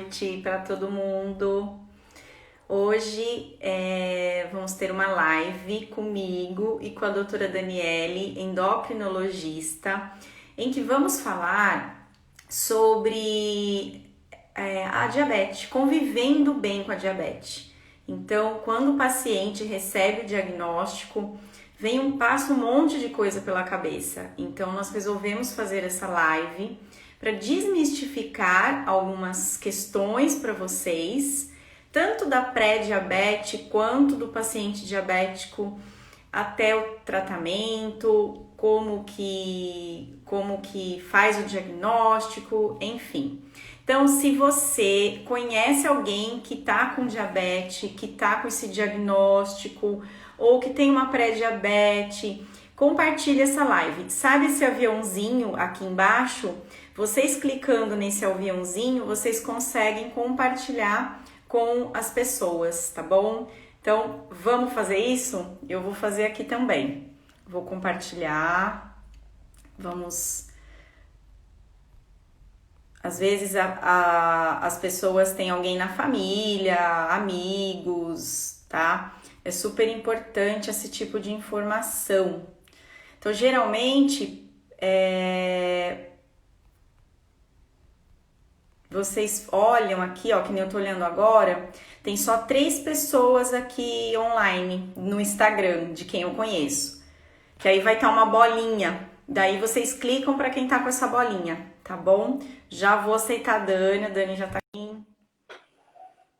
noite para todo mundo. Hoje vamos ter uma live comigo e com a doutora Daniele, endocrinologista, em que vamos falar sobre a diabetes, convivendo bem com a diabetes. Então, quando o paciente recebe o diagnóstico, passa um monte de coisa pela cabeça. Então, nós resolvemos fazer essa live para desmistificar algumas questões para vocês, tanto da pré-diabetes quanto do paciente diabético, até o tratamento, como que faz o diagnóstico, enfim. Então, se você conhece alguém que está com diabetes, que está com esse diagnóstico, ou que tem uma pré-diabetes, compartilhe essa live. Sabe esse aviãozinho aqui embaixo? Vocês clicando nesse aviãozinho, vocês conseguem compartilhar com as pessoas, tá bom? Então, vamos fazer isso? Eu vou fazer aqui também. Vou compartilhar. Vamos... Às vezes as pessoas têm alguém na família, amigos, tá? É super importante esse tipo de informação. Então, geralmente, vocês olham aqui, ó, que nem eu tô olhando agora, tem só 3 pessoas aqui online no Instagram, de quem eu conheço. Que aí vai estar uma bolinha. Daí vocês clicam para quem tá com essa bolinha, tá bom? Já vou aceitar a Dani já tá aqui.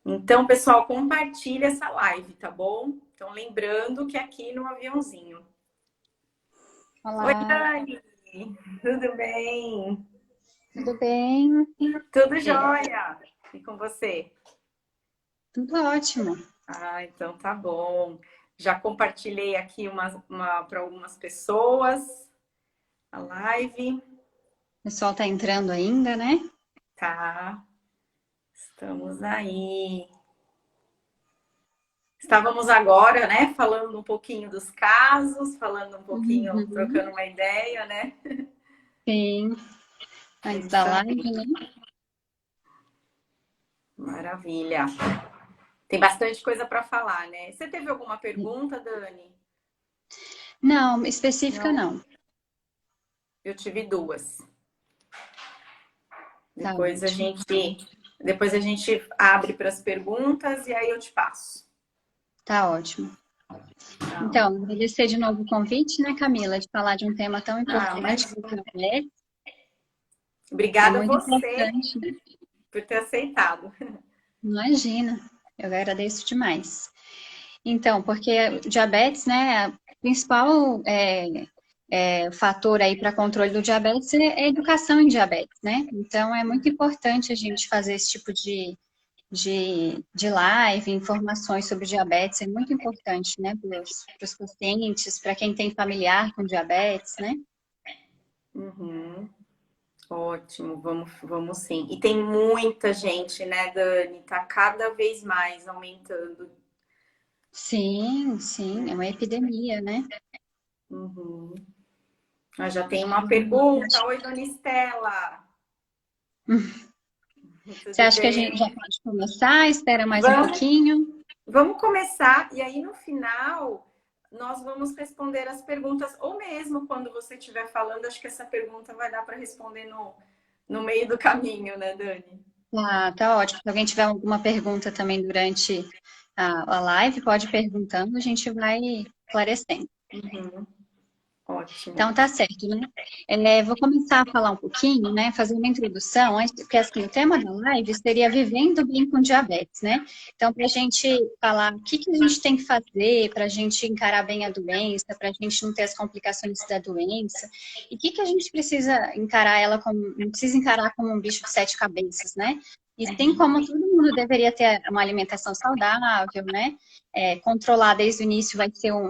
Então, pessoal, compartilha essa live, tá bom? Então, lembrando que aqui no aviãozinho. Olá. Oi, Dani! Tudo bem? Tudo bem? Tudo jóia! E com você? Tudo ótimo. Ah, então tá bom. Já compartilhei aqui para algumas pessoas a live. O pessoal tá entrando ainda, né? Tá, estamos aí. Estávamos agora, né, falando um pouquinho dos casos, falando um pouquinho, trocando uma ideia, né? Sim. Antes da live, né? Maravilha. Tem bastante coisa para falar, né? Você teve alguma pergunta, Dani? Não, específica não. Eu tive 2. Tá Depois ótimo. depois a gente abre para as perguntas e aí eu te passo. Tá ótimo. Então, agradecer de novo o convite, né, Camila, de falar de um tema tão importante Mas como é. obrigada a Muito você importante, né? por ter aceitado. Imagina, eu agradeço demais. Então, porque diabetes, né, o principal fator aí para controle do diabetes é a educação em diabetes, né? Então, é muito importante a gente fazer esse tipo de live, informações sobre diabetes, é muito importante, né, para os pacientes, para quem tem familiar com diabetes, né? Uhum. Ótimo, vamos sim. E tem muita gente, né, Dani? Tá cada vez mais aumentando. Sim, sim, é uma epidemia, né? Uhum. Já tem uma pergunta. Oi, Dona Estela. Você Tudo acha que a gente já bem? pode começar? Espera mais um Vamos, pouquinho? vamos começar e aí no final nós vamos responder as perguntas, ou mesmo quando você estiver falando, acho que essa pergunta vai dar para responder no meio do caminho, né, Dani? Tá ótimo. Se alguém tiver alguma pergunta também durante a live, pode ir perguntando, a gente vai esclarecendo. Uhum. Ótimo. Então, tá certo, né? Vou começar a falar um pouquinho, né? Fazer uma introdução, porque assim, o tema da live seria Vivendo Bem com Diabetes, né? Então, para a gente falar o que a gente tem que fazer para a gente encarar bem a doença, para a gente não ter as complicações da doença, e o que a gente precisa encarar ela como, não precisa encarar como um bicho de 7 cabeças, né? E sim como todo mundo deveria ter uma alimentação saudável, né? Controlar desde o início vai ser um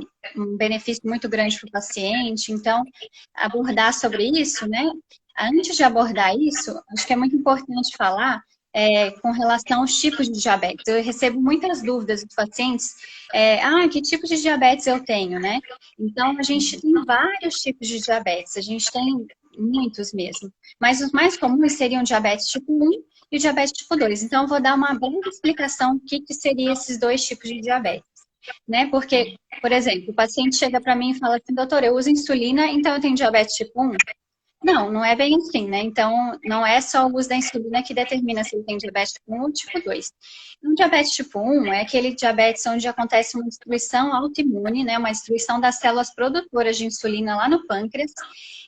benefício muito grande para o paciente. Então, abordar sobre isso, né? Antes de abordar isso, acho que é muito importante falar com relação aos tipos de diabetes. Eu recebo muitas dúvidas dos pacientes, que tipo de diabetes eu tenho, né? Então, a gente tem vários tipos de diabetes. A gente tem muitos mesmo. Mas os mais comuns seriam o diabetes tipo 1 e o diabetes tipo 2. Então, eu vou dar uma breve explicação do que seria esses dois tipos de diabetes, né? Porque, por exemplo, o paciente chega para mim e fala assim, doutor, eu uso insulina, então eu tenho diabetes tipo 1? Não, não é bem assim, né? Então, não é só o uso da insulina que determina se ele tem diabetes tipo 1 ou tipo 2. O diabetes tipo 1 é aquele diabetes onde acontece uma destruição autoimune, né? Uma destruição das células produtoras de insulina lá no pâncreas.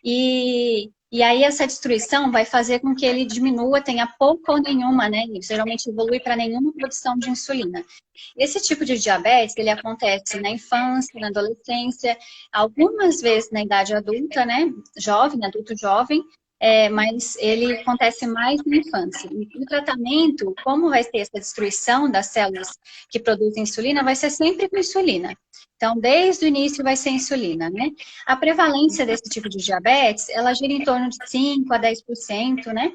E aí essa destruição vai fazer com que ele diminua, tenha pouca ou nenhuma, né? E geralmente evolui para nenhuma produção de insulina. Esse tipo de diabetes, ele acontece na infância, na adolescência, algumas vezes na idade adulta, né, jovem, adulto jovem, mas ele acontece mais na infância. E o tratamento, como vai ter essa destruição das células que produzem insulina, vai ser sempre com insulina. Então, desde o início vai ser insulina, né? A prevalência desse tipo de diabetes, ela gira em torno de 5 a 10%, né?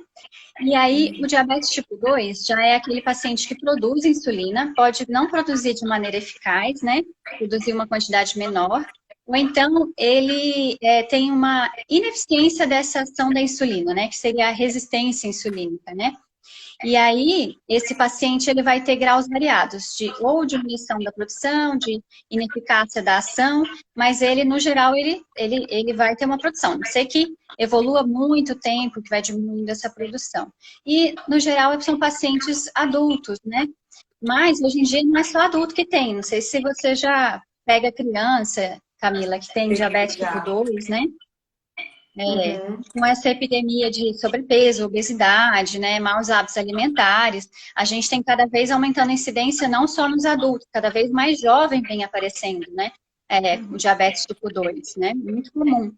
E aí, o diabetes tipo 2 já é aquele paciente que produz insulina, pode não produzir de maneira eficaz, né? Produzir uma quantidade menor, ou então ele tem uma ineficiência dessa ação da insulina, né? Que seria a resistência insulínica, né? E aí, esse paciente ele vai ter graus variados, ou diminuição da produção, de ineficácia da ação, mas ele, no geral, ele vai ter uma produção. Não sei que evolua muito tempo, que vai diminuindo essa produção. E, no geral, são pacientes adultos, né? Mas, hoje em dia, não é só adulto que tem. Não sei se você já pega criança, Camila, que tem diabetes tipo 2, né? Com essa epidemia de sobrepeso, obesidade, né, maus hábitos alimentares, a gente tem cada vez aumentando a incidência não só nos adultos, cada vez mais jovem vem aparecendo, né, o diabetes tipo 2, né, muito comum.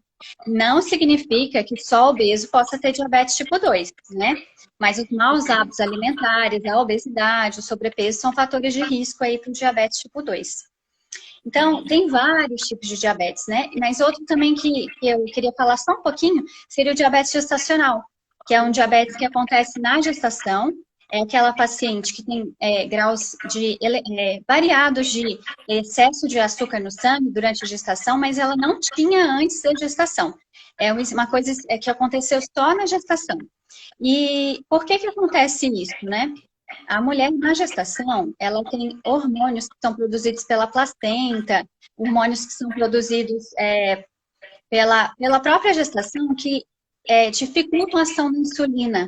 Não significa que só obeso possa ter diabetes tipo 2, né, mas os maus hábitos alimentares, a obesidade, o sobrepeso são fatores de risco aí para o diabetes tipo 2. Então, tem vários tipos de diabetes, né? Mas outro também que eu queria falar só um pouquinho seria o diabetes gestacional, que é um diabetes que acontece na gestação. É aquela paciente que tem graus variados de excesso de açúcar no sangue durante a gestação, mas ela não tinha antes da gestação. É uma coisa que aconteceu só na gestação. E por que acontece isso, né? A mulher na gestação, ela tem hormônios que são produzidos pela placenta, hormônios que são produzidos pela própria gestação que dificultam a ação da insulina,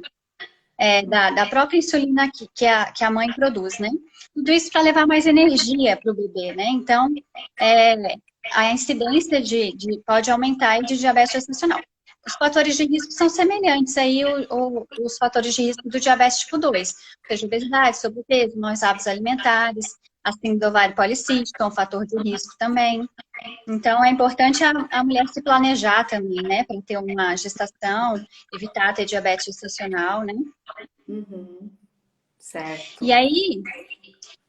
da própria insulina que a mãe produz, né? Tudo isso para levar mais energia para o bebê, né? Então, a incidência pode aumentar aí de diabetes gestacional. Os fatores de risco são semelhantes aí os fatores de risco do diabetes tipo 2, ou seja, obesidade, sobrepeso, maus hábitos alimentares, assim do ovário policístico, é um fator de risco também. Então, é importante a mulher se planejar também, né, para ter uma gestação, evitar ter diabetes gestacional, né? Certo. E aí,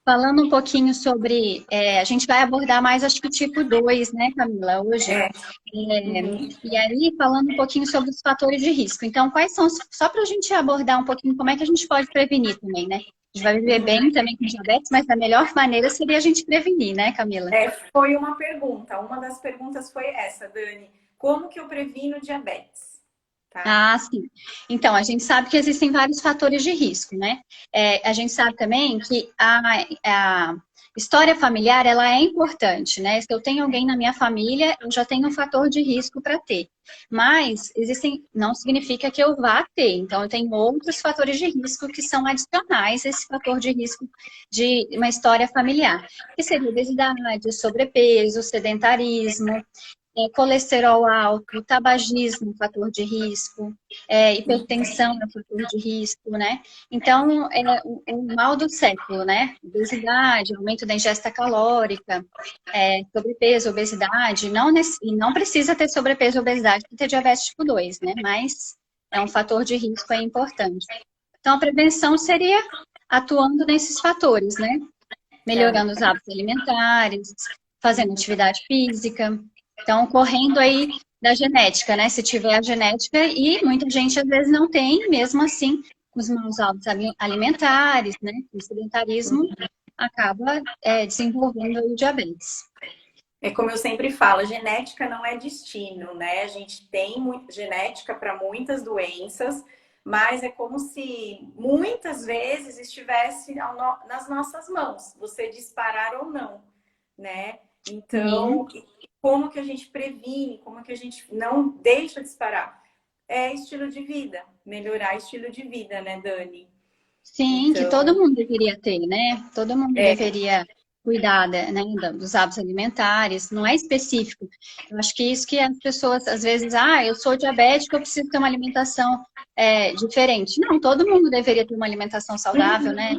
falando um pouquinho sobre, a gente vai abordar mais, acho que o tipo 2, né, Camila, hoje. E aí, falando um pouquinho sobre os fatores de risco. Então, quais são, só para a gente abordar um pouquinho como é que a gente pode prevenir também, né? A gente vai viver bem também com diabetes, mas a melhor maneira seria a gente prevenir, né, Camila? Foi uma pergunta. Uma das perguntas foi essa, Dani. Como que eu previno diabetes? Tá? Ah, sim. Então, a gente sabe que existem vários fatores de risco, né? A gente sabe também que a história familiar, ela é importante, né? Se eu tenho alguém na minha família, eu já tenho um fator de risco para ter. Mas, não significa que eu vá ter. Então, eu tenho outros fatores de risco que são adicionais a esse fator de risco de uma história familiar. Que seria obesidade, sobrepeso, sedentarismo, colesterol alto, tabagismo, fator de risco, hipertensão é um fator de risco, né? Então, o mal do século, né? Obesidade, aumento da ingesta calórica, sobrepeso, obesidade, não precisa ter sobrepeso e obesidade para ter diabetes tipo 2, né? Mas é um fator de risco importante. Então, a prevenção seria atuando nesses fatores, né? Melhorando os hábitos alimentares, fazendo atividade física. Então, correndo aí da genética, né? Se tiver a genética, e muita gente às vezes não tem, mesmo assim, os maus hábitos alimentares, né? O sedentarismo acaba desenvolvendo o diabetes. É como eu sempre falo, genética não é destino, né? A gente tem genética para muitas doenças, mas é como se muitas vezes estivesse nas nossas mãos, você disparar ou não, né? Então, Sim, como que a gente previne, como que a gente não deixa disparar? É estilo de vida, melhorar estilo de vida, né, Dani? sim, que todo Então, mundo deveria ter, né? Todo mundo deveria cuidar, né, dos hábitos alimentares, não é específico. Eu acho que isso que as pessoas, às vezes, eu sou diabética, eu preciso ter uma alimentação diferente. Não, todo mundo deveria ter uma alimentação saudável, né?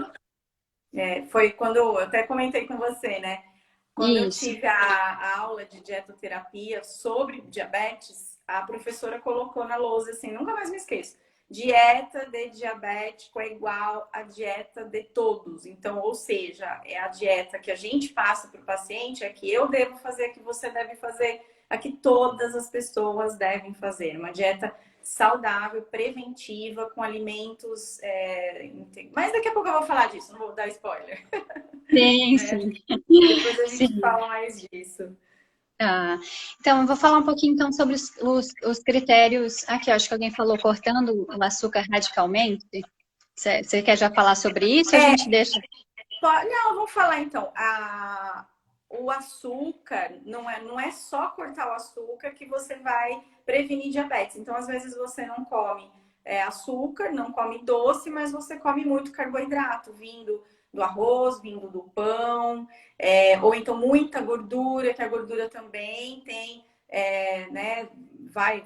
foi quando eu até comentei com você, né? Quando eu Isso. tive a aula de dietoterapia sobre diabetes, a professora colocou na lousa assim, nunca mais me esqueço. Dieta de diabético é igual a dieta de todos. Então, ou seja, é a dieta que a gente passa para o paciente, é que eu devo fazer, que você deve fazer, a que todas as pessoas devem fazer. Uma dieta saudável, preventiva, com alimentos. Mas daqui a pouco eu vou falar disso, não vou dar spoiler. Sim, Né? sim. Depois a gente Sim. fala mais disso. Ah, então, eu vou falar um pouquinho então sobre os critérios. Aqui, eu acho que alguém falou cortando o açúcar radicalmente. Você quer já falar sobre isso? A gente deixa. Não, vamos falar então. O açúcar não é só cortar o açúcar que você vai prevenir diabetes. Então, às vezes, você não come açúcar, não come doce, mas você come muito carboidrato, vindo do arroz, vindo do pão, ou então muita gordura, que a gordura também tem, né?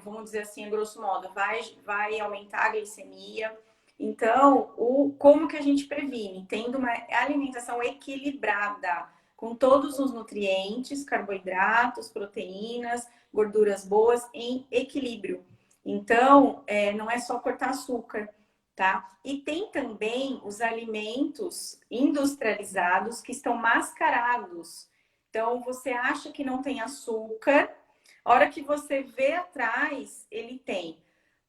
Vamos dizer assim, a grosso modo, vai aumentar a glicemia. Então, como que a gente previne? Tendo uma alimentação equilibrada, com todos os nutrientes, carboidratos, proteínas, gorduras boas em equilíbrio. Então, não é só cortar açúcar, tá? E tem também os alimentos industrializados que estão mascarados. Então, você acha que não tem açúcar, a hora que você vê atrás, ele tem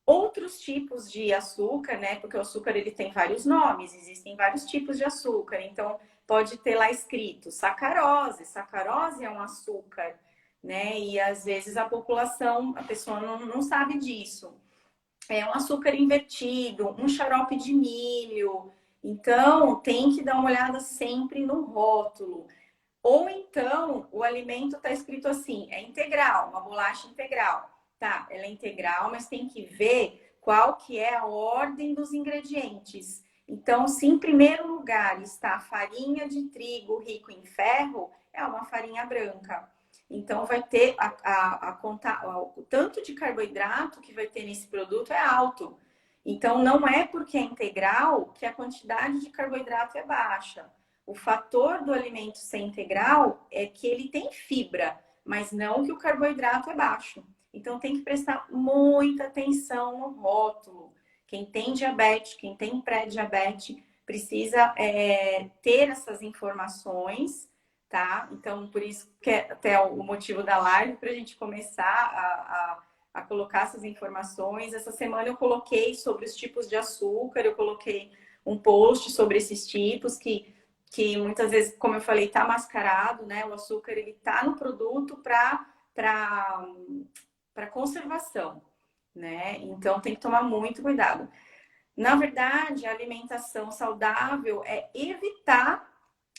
outros tipos de açúcar, né? Porque o açúcar ele tem vários nomes, existem vários tipos de açúcar. Então, pode ter lá escrito sacarose. Sacarose é um açúcar, né? E às vezes a pessoa não sabe disso. É um açúcar invertido, um xarope de milho. Então, tem que dar uma olhada sempre no rótulo. Ou então, o alimento está escrito assim, é integral, uma bolacha integral. Tá, ela é integral, mas tem que ver qual que é a ordem dos ingredientes. Então, se em primeiro lugar está a farinha de trigo rico em ferro, é uma farinha branca. Então, vai ter o tanto de carboidrato que vai ter nesse produto é alto. Então, não é porque é integral que a quantidade de carboidrato é baixa. O fator do alimento ser integral é que ele tem fibra, mas não que o carboidrato é baixo. Então tem que prestar muita atenção no rótulo. Quem tem diabetes, quem tem pré-diabetes, precisa ter essas informações, tá? Então, por isso que é até o motivo da live, para a gente começar a colocar essas informações. Essa semana eu coloquei sobre os tipos de açúcar, eu coloquei um post sobre esses tipos que muitas vezes, como eu falei, está mascarado, né? O açúcar ele está no produto para conservação, né? Então tem que tomar muito cuidado. Na verdade, a alimentação saudável é evitar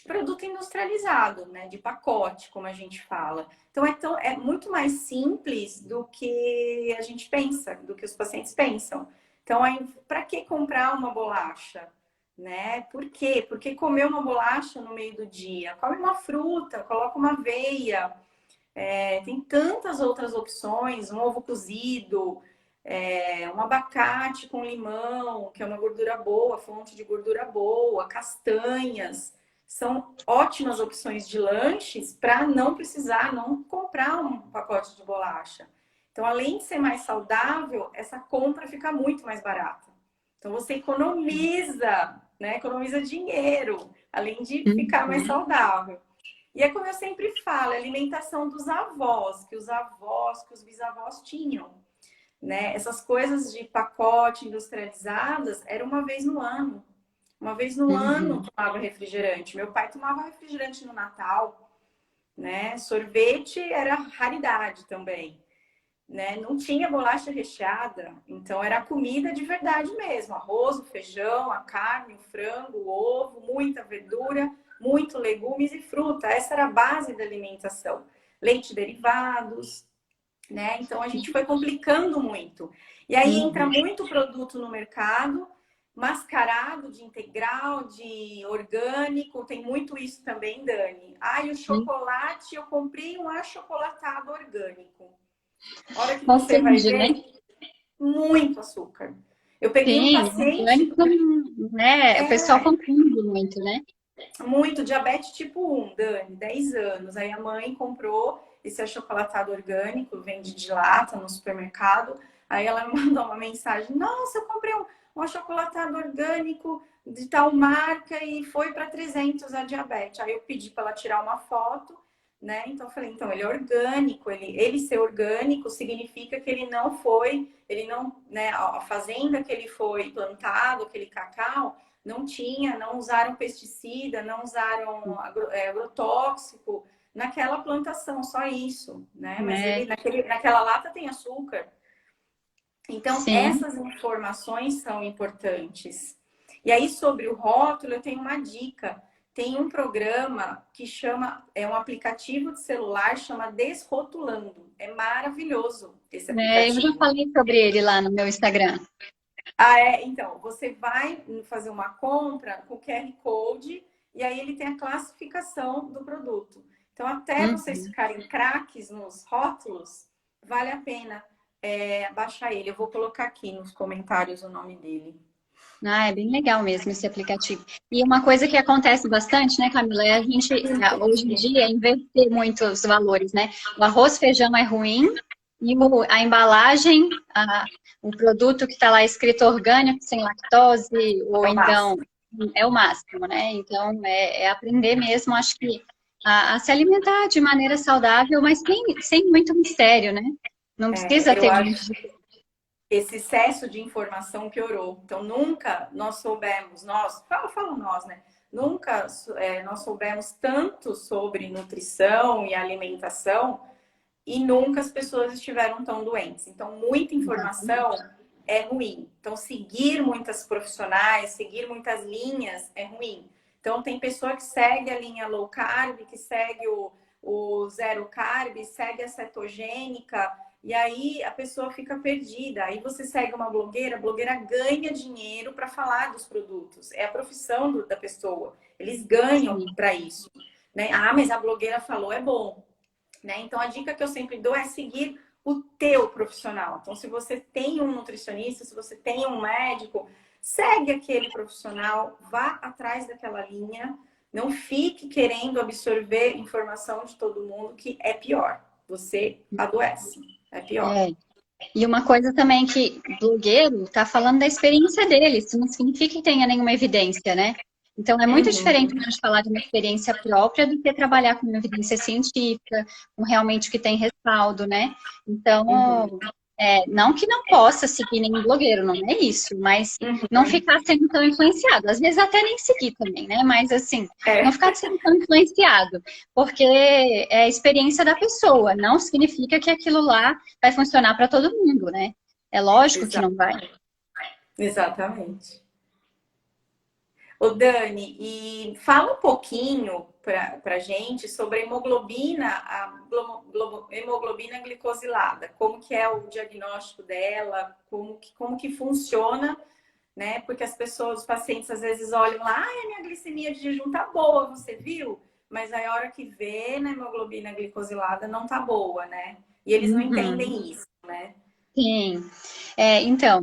produto industrializado, né? De pacote, como a gente fala. Então é muito mais simples do que a gente pensa, do que os pacientes pensam. Então, para que comprar uma bolacha? Né? Por quê? Porque comer uma bolacha no meio do dia? Come uma fruta, coloca uma aveia, tem tantas outras opções, um ovo cozido, um abacate com limão, que é uma gordura boa, fonte de gordura boa, castanhas. São ótimas opções de lanches para não precisar, não comprar um pacote de bolacha. Então, além de ser mais saudável, essa compra fica muito mais barata. Então, você economiza, né? Economiza dinheiro, além de ficar mais Uhum. saudável. E é como eu sempre falo, é a alimentação dos avós, que os bisavós tinham, né? Essas coisas de pacote industrializadas era uma vez no ano. Uma vez no ano Uhum. tomava refrigerante. Meu pai tomava refrigerante no Natal, né? Sorvete era raridade também, né? Não tinha bolacha recheada, então era comida de verdade mesmo, arroz, o feijão, a carne, o frango, o ovo, muita verdura, muito legumes e fruta. Essa era a base da alimentação. Leite derivados, né? Então a gente foi complicando muito. E aí entra Uhum. muito produto no mercado, mascarado de integral, de orgânico, tem muito isso também, Dani. Ah, e o chocolate, eu comprei um achocolatado orgânico. A hora que você vai Confunde, né? ver, muito açúcar. Eu peguei um Sim, paciente, orgânico, né? O pessoal é, confunde muito, né? muito diabetes tipo 1, Dani, 10 anos. Aí a mãe comprou esse achocolatado orgânico, vende de lata no supermercado. Aí ela me mandou uma mensagem: Nossa, eu comprei um achocolatado orgânico de tal marca e foi para 300 a diabetes. Aí eu pedi para ela tirar uma foto, né? Então eu falei: Então ele é orgânico. Ele ser orgânico significa que ele não foi, ele não, né? A fazenda que ele foi plantado, aquele cacau não tinha, não usaram pesticida, não usaram agrotóxico naquela plantação, só isso, né? Mas É, naquela lata tem açúcar. Então, sim. essas informações são importantes. E aí, sobre o rótulo, eu tenho uma dica. Tem um programa que chama, é um aplicativo de celular, chama Desrotulando. É maravilhoso esse Eu já aplicativo. falei sobre ele lá no meu Instagram. Ah, é? Então, você vai fazer uma compra com QR Code e aí ele tem a classificação do produto. Então, até vocês Uhum. ficarem craques nos rótulos, vale a pena baixar ele. Eu vou colocar aqui nos comentários o nome dele. Ah, é bem legal mesmo esse aplicativo. E uma coisa que acontece bastante, né, Camila, é a gente, hoje em dia, inverter muito os valores, né? O arroz, feijão é ruim e a embalagem, o produto que está lá escrito orgânico, sem lactose, ou É o então máximo. é o máximo, né? Então, é aprender mesmo, acho que, a se alimentar de maneira saudável, mas sem muito mistério, né? Não precisa Eu ter muito. acho esse excesso de informação piorou. Então, nunca nós soubemos, falo nós, né? Nunca nós soubemos tanto sobre nutrição e alimentação e nunca as pessoas estiveram tão doentes. Então, muita informação é ruim. Então, seguir muitas profissionais, seguir muitas linhas é ruim. Então, tem pessoa que segue a linha low carb, que segue o zero carb, segue a cetogênica, e aí a pessoa fica perdida. Aí você segue uma blogueira, a blogueira ganha dinheiro para falar dos produtos. É a profissão da pessoa. Eles ganham Sim. para isso. Né? Ah, mas a blogueira falou, é bom. Né? Então, a dica que eu sempre dou é seguir o teu profissional. Então, se você tem um nutricionista, se você tem um médico, segue aquele profissional, vá atrás daquela linha, não fique querendo absorver informação de todo mundo, que é pior. Você adoece, é pior. É. E uma coisa também que blogueiro está falando da experiência dele, isso não significa que tenha nenhuma evidência, né? Então é muito diferente a Uhum, gente falar de uma experiência própria do que trabalhar com uma evidência científica, com realmente que tem respaldo, né? uhum, Então, não que não possa seguir nenhum blogueiro, não é isso, mas não uhum. ficar sendo tão influenciado. Às vezes até nem seguir também, né? Mas assim, não É, ficar sendo tão influenciado, porque é a experiência da pessoa, não significa que aquilo lá vai funcionar para todo mundo, né? É lógico que exa- não vai. exatamente. Ô Dani, e fala um pouquinho para gente sobre a hemoglobina, hemoglobina glicosilada, como que é o diagnóstico dela, como que funciona, né? Porque as pessoas, os pacientes às vezes olham lá, ai, a minha glicemia de jejum tá boa, você viu? Mas aí a hora que vê na hemoglobina glicosilada não tá boa, né? E eles não Uhum. entendem isso, né? Sim. Então,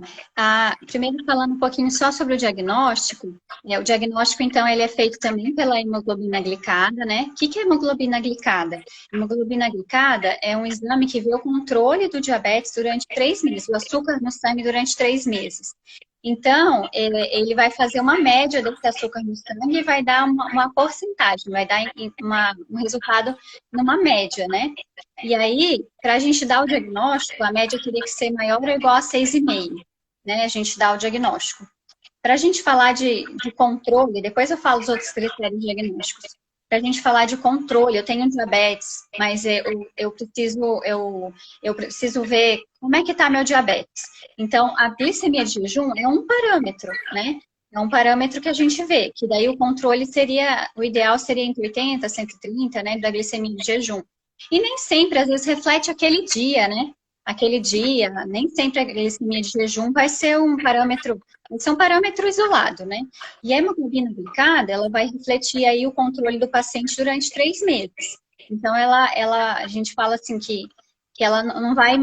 primeiro falando um pouquinho só sobre o diagnóstico, o diagnóstico, então, ele é feito também pela hemoglobina glicada, né? O que é hemoglobina glicada? Hemoglobina glicada é um exame que vê o controle do diabetes durante 3 meses, o açúcar no sangue durante 3 meses. Então, ele vai fazer uma média desse açúcar no sangue e vai dar uma porcentagem, vai dar um resultado numa média, né? E aí, para a gente dar o diagnóstico, a média teria que ser maior ou igual a 6,5, né? A gente dá o diagnóstico. Para a gente falar de controle, depois eu falo os outros critérios diagnósticos. para a gente falar de controle. Eu tenho diabetes, mas eu preciso ver como é que está meu diabetes. Então, a glicemia de jejum é um parâmetro, né? É um parâmetro que a gente vê, que daí o controle seria, o ideal seria entre 80 e 130, né, da glicemia de jejum. E nem sempre, às vezes, reflete aquele dia, né? Aquele dia, nem sempre a glicemia de jejum vai ser um parâmetro, vai ser um parâmetro isolado, né? E a hemoglobina glicada, ela vai refletir aí o controle do paciente durante 3 meses. Então, a gente fala assim que ela não vai,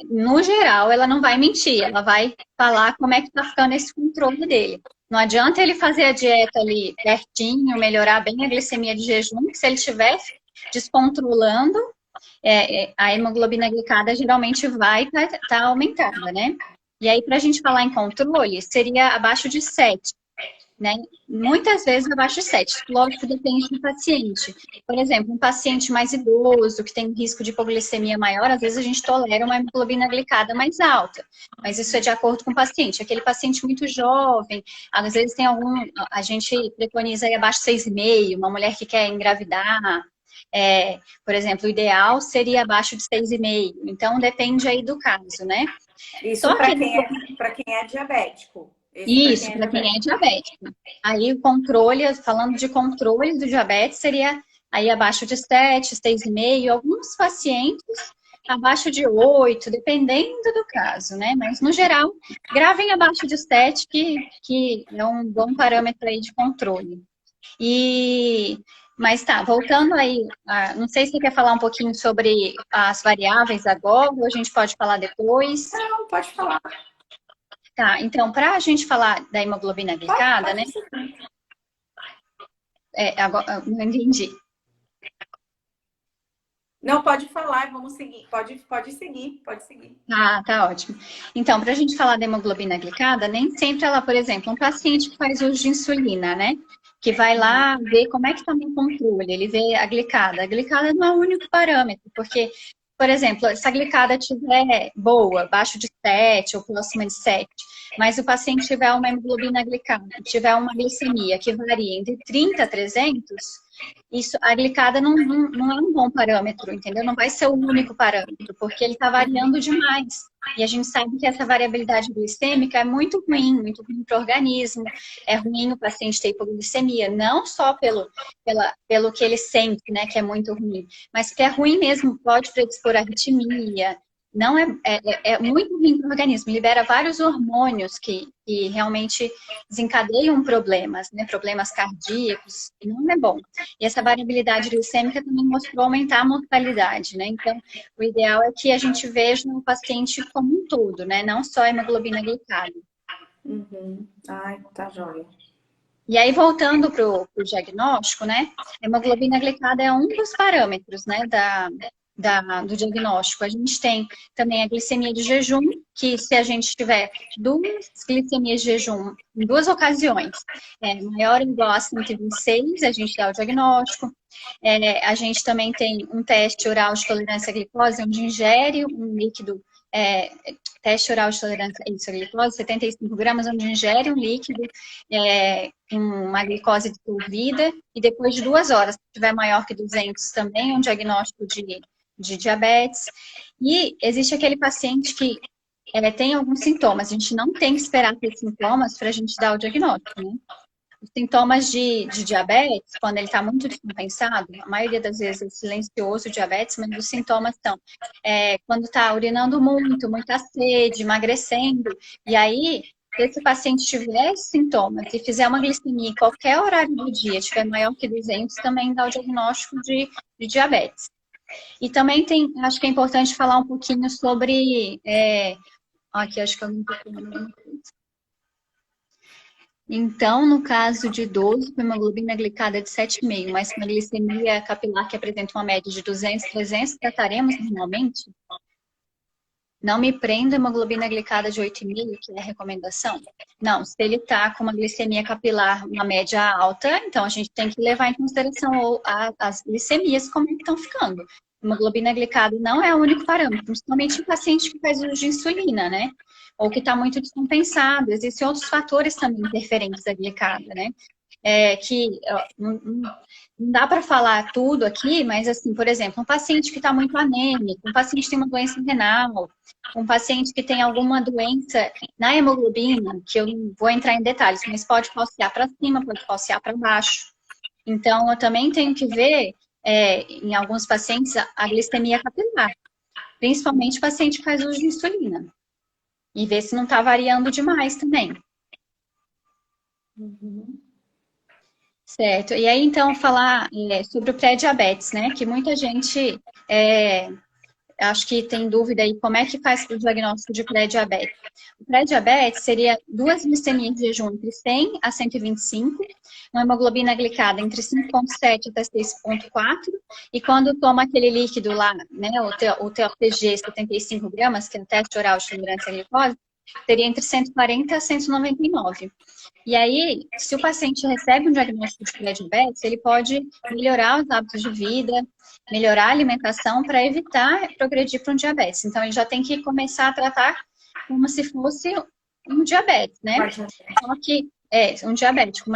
no geral, ela não vai mentir, ela vai falar como é que tá ficando esse controle dele. Não adianta ele fazer a dieta ali pertinho, melhorar bem a glicemia de jejum, que se ele estiver descontrolando, a hemoglobina glicada geralmente vai estar aumentada, né? E aí, para a gente falar em controle, seria abaixo de 7, né? Muitas vezes abaixo de 7. Lógico, depende do paciente. Por exemplo, um paciente mais idoso, que tem risco de hipoglicemia maior, às vezes a gente tolera uma hemoglobina glicada mais alta. Mas isso é de acordo com o paciente. Aquele paciente muito jovem, às vezes tem a gente preconiza aí abaixo de 6,5, uma mulher que quer engravidar. Por exemplo, o ideal seria abaixo de 6,5. Então, depende aí do caso, né? Isso para quem é diabético. Isso, para quem é diabético. Aí o controle, falando de controle do diabetes, seria aí abaixo de 7, 6,5, alguns pacientes abaixo de 8, dependendo do caso, né? Mas, no geral, gravem abaixo de 7, que é um bom parâmetro aí de controle. Mas tá, voltando aí, não sei se você quer falar um pouquinho sobre as variáveis agora, ou a gente pode falar depois. Não, pode falar. Tá, então, para a gente falar da hemoglobina glicada, né? Agora, não entendi. Não, pode falar, vamos seguir. Pode seguir, pode seguir. Ah, tá ótimo. Então, para a gente falar da hemoglobina glicada, nem sempre ela, por exemplo, um paciente que faz uso de insulina, né? Que vai lá ver como é que está no controle, ele vê a glicada. A glicada não é o único parâmetro, porque, por exemplo, se a glicada estiver boa, abaixo de 7 ou próxima de 7, mas o paciente tiver uma hemoglobina glicada, tiver uma glicemia que varia entre 30 a 300, a glicada não é um bom parâmetro, entendeu? Não vai ser o único parâmetro, porque ele está variando demais. E a gente sabe que essa variabilidade glicêmica é muito ruim para o organismo. É ruim o paciente ter hipoglicemia, não só pelo que ele sente, né, que é muito ruim, mas que é ruim mesmo, pode predispor a arritmia. Não é muito ruim para o organismo, libera vários hormônios que realmente desencadeiam problemas, né? Problemas cardíacos, não é bom. E essa variabilidade glicêmica também mostrou aumentar a mortalidade, né? Então, o ideal é que a gente veja no paciente como um todo, né? Não só a hemoglobina glicada. Uhum. Ai, tá jóia. E aí, voltando para o diagnóstico, né? A hemoglobina glicada é um dos parâmetros, né, do diagnóstico. A gente tem também a glicemia de jejum, que se a gente tiver 2 glicemias de jejum em 2 ocasiões, maior ou igual a 126, a gente dá o diagnóstico. A gente também tem um teste oral de tolerância à glicose, onde ingere um líquido, teste oral de tolerância à glicose, 75 gramas, onde ingere um líquido, uma glicose dissolvida, e depois de 2 horas, se tiver maior que 200 também, um diagnóstico de diabetes. E existe aquele paciente que tem alguns sintomas. A gente não tem que esperar ter sintomas para a gente dar o diagnóstico, né? Os sintomas de diabetes, quando ele está muito descompensado, a maioria das vezes é silencioso o diabetes, mas os sintomas são quando está urinando muito, muita sede, emagrecendo. E aí, se esse paciente tiver esses sintomas e fizer uma glicemia em qualquer horário do dia, tiver maior que 200, também dá o diagnóstico de diabetes. E também acho que é importante falar um pouquinho sobre, aqui acho que eu não estou falando alguma coisa. Então, no caso de idoso com hemoglobina glicada de 7,5, mas com uma glicemia capilar que apresenta uma média de 200, 300, trataremos normalmente? Não me prenda hemoglobina glicada de 8,5, que é a recomendação. Não, se ele está com uma glicemia capilar, uma média alta, então a gente tem que levar em consideração as glicemias, como é que estão ficando. Hemoglobina glicada não é o único parâmetro, principalmente em paciente que faz uso de insulina, né? Ou que está muito descompensado. Existem outros fatores também interferentes da glicada, né? que não dá para falar tudo aqui, mas assim, por exemplo, um paciente que está muito anêmico, um paciente que tem uma doença renal, um paciente que tem alguma doença na hemoglobina, que eu não vou entrar em detalhes, mas pode falsear para cima, pode falsear para baixo. Então, eu também tenho que ver, em alguns pacientes, a glicemia capilar, principalmente o paciente que faz uso de insulina, e ver se não está variando demais também. Uhum. Certo. E aí, então, falar sobre o pré-diabetes, né? Que muita gente acho que tem dúvida aí como é que faz o diagnóstico de pré-diabetes. O pré-diabetes seria duas glicemias de jejum entre 100 a 125, uma hemoglobina glicada entre 5,7 até 6,4, e quando toma aquele líquido lá, né, o TOTG 75 gramas, que é o teste oral de tolerância à glicose, teria entre 140 a 199. E aí, se o paciente recebe um diagnóstico de pré-diabetes, ele pode melhorar os hábitos de vida, melhorar a alimentação para evitar progredir para um diabetes. Então, ele já tem que começar a tratar como se fosse um diabetes, né? Só que um diabético,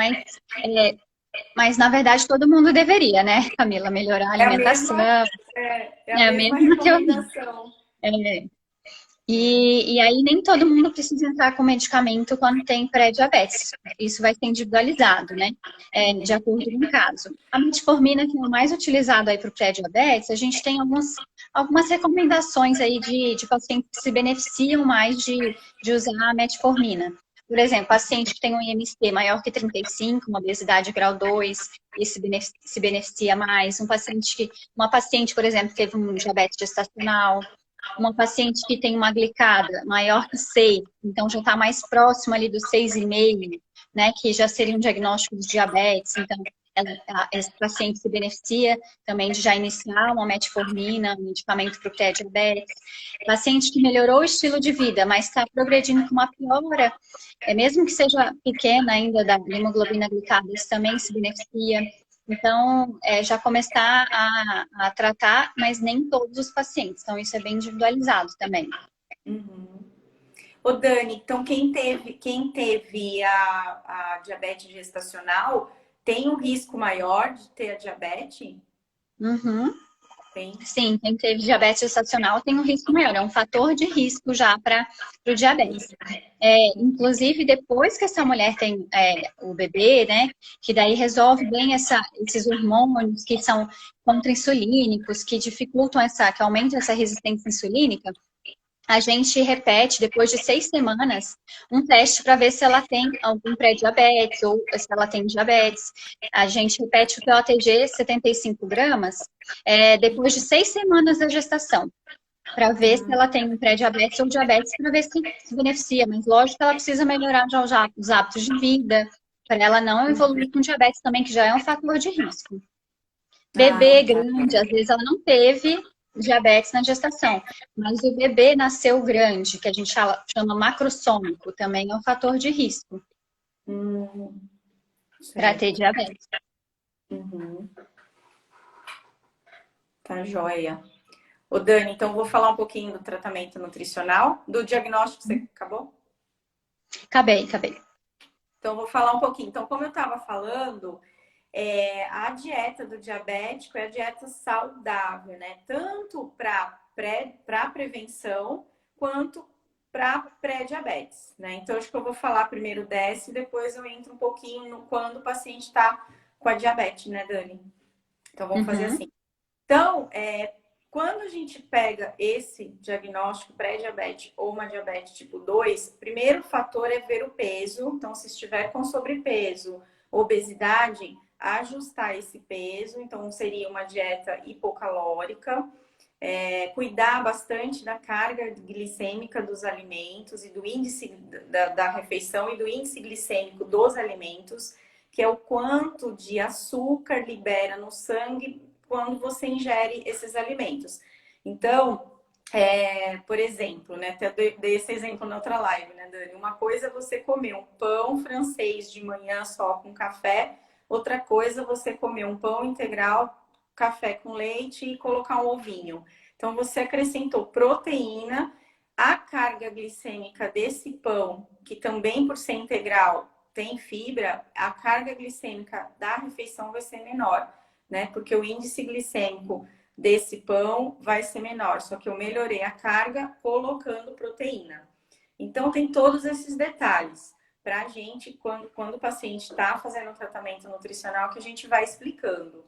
mas na verdade todo mundo deveria, né, Camila, melhorar a alimentação. É a mesma teoria. recomendação. E aí nem todo mundo precisa entrar com medicamento quando tem pré-diabetes. Isso vai ser individualizado, né? De acordo com o caso. A metformina, que é o mais utilizado aí para o pré-diabetes, a gente tem algumas recomendações aí de pacientes que se beneficiam mais de usar a metformina. Por exemplo, paciente que tem um IMC maior que 35, uma obesidade grau 2, esse se beneficia mais. Uma paciente, por exemplo, que teve um diabetes gestacional, uma paciente que tem uma glicada maior que 6, então já está mais próximo ali dos 6,5, né, que já seria um diagnóstico de diabetes, então esse paciente se beneficia também de já iniciar uma metformina, um medicamento para o pré-diabetes. Paciente que melhorou o estilo de vida, mas está progredindo com uma piora, mesmo que seja pequena ainda da hemoglobina glicada, isso também se beneficia. Então, já começar a tratar, mas nem todos os pacientes. Então, isso é bem individualizado também. Uhum. Ô, Dani, então quem teve a diabetes gestacional tem um risco maior de ter a diabetes? Uhum. Tem. Sim, quem teve diabetes gestacional tem um risco maior, é um fator de risco já para o diabetes. Inclusive, depois que essa mulher tem o bebê, né, que daí resolve bem esses hormônios que são contra-insulínicos, que dificultam que aumentam essa resistência insulínica, a gente repete, depois de 6 semanas, um teste para ver se ela tem algum pré-diabetes ou se ela tem diabetes. A gente repete o TOTG 75 gramas depois de 6 semanas da gestação, para ver se ela tem um pré-diabetes ou diabetes, para ver se beneficia. Mas lógico que ela precisa melhorar já os hábitos de vida, para ela não evoluir com diabetes também, que já é um fator de risco. Bebê grande, às vezes ela não teve diabetes na gestação, mas o bebê nasceu grande, que a gente chama macrossômico, também é um fator de risco para ter diabetes. Uhum. Tá joia. Ô, Dani, então vou falar um pouquinho do tratamento nutricional. Do diagnóstico, você acabou? Acabei. Então, vou falar um pouquinho. Então, como eu estava falando, a dieta do diabético é a dieta saudável, né? Tanto para prevenção quanto para pré-diabetes, né? Então, acho que eu vou falar primeiro dessa e depois eu entro um pouquinho no quando o paciente está com a diabetes, né, Dani? Então, vamos fazer assim. Então, quando a gente pega esse diagnóstico pré-diabetes ou uma diabetes tipo 2, o primeiro fator é ver o peso. Então, se estiver com sobrepeso, obesidade, ajustar esse peso. Então, seria uma dieta hipocalórica. Cuidar bastante da carga glicêmica dos alimentos e do índice da refeição e do índice glicêmico dos alimentos, que é o quanto de açúcar libera no sangue quando você ingere esses alimentos. Então, por exemplo, né, até dei esse exemplo na outra live, né, Dani? Uma coisa é você comer um pão francês de manhã só com café, outra coisa é você comer um pão integral, café com leite e colocar um ovinho. Então, você acrescentou proteína, a carga glicêmica desse pão, que também por ser integral tem fibra, a carga glicêmica da refeição vai ser menor, né? Porque o índice glicêmico desse pão vai ser menor, só que eu melhorei a carga colocando proteína. Então, tem todos esses detalhes para a gente, quando o paciente está fazendo um tratamento nutricional, que a gente vai explicando.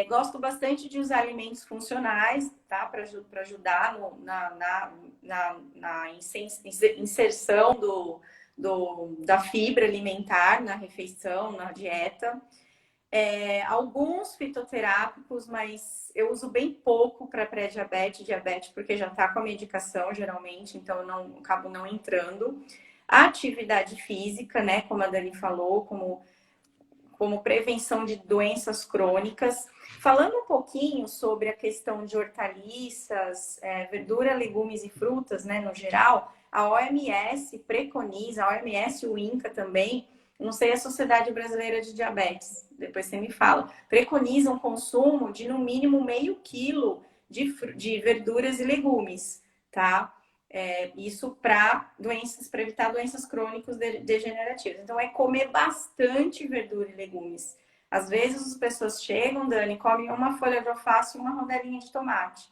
Gosto bastante de usar alimentos funcionais, tá? Para ajudar na inserção da fibra alimentar na refeição, na dieta. Alguns fitoterápicos, mas eu uso bem pouco para pré-diabetes e diabetes, porque já está com a medicação, geralmente, então eu acabo não entrando. A atividade física, né, como a Dani falou, como prevenção de doenças crônicas. Falando um pouquinho sobre a questão de hortaliças, verdura, legumes e frutas, né, no geral, a OMS preconiza, a OMS e o INCA também, não sei a Sociedade Brasileira de Diabetes, depois você me fala, preconizam o consumo de no mínimo meio quilo de verduras e legumes, tá? Isso para evitar doenças crônicas degenerativas. Então, é comer bastante verdura e legumes. Às vezes as pessoas chegam, Dani, comem uma folha de alface e uma rodelinha de tomate,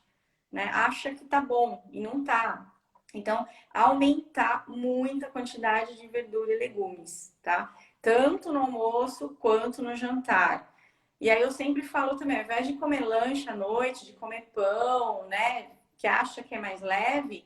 né? Acha que tá bom e não tá. Então, aumentar muito a quantidade de verdura e legumes, tá? Tanto no almoço quanto no jantar. E aí eu sempre falo também, ao invés de comer lanche à noite, de comer pão, né, que acha que é mais leve,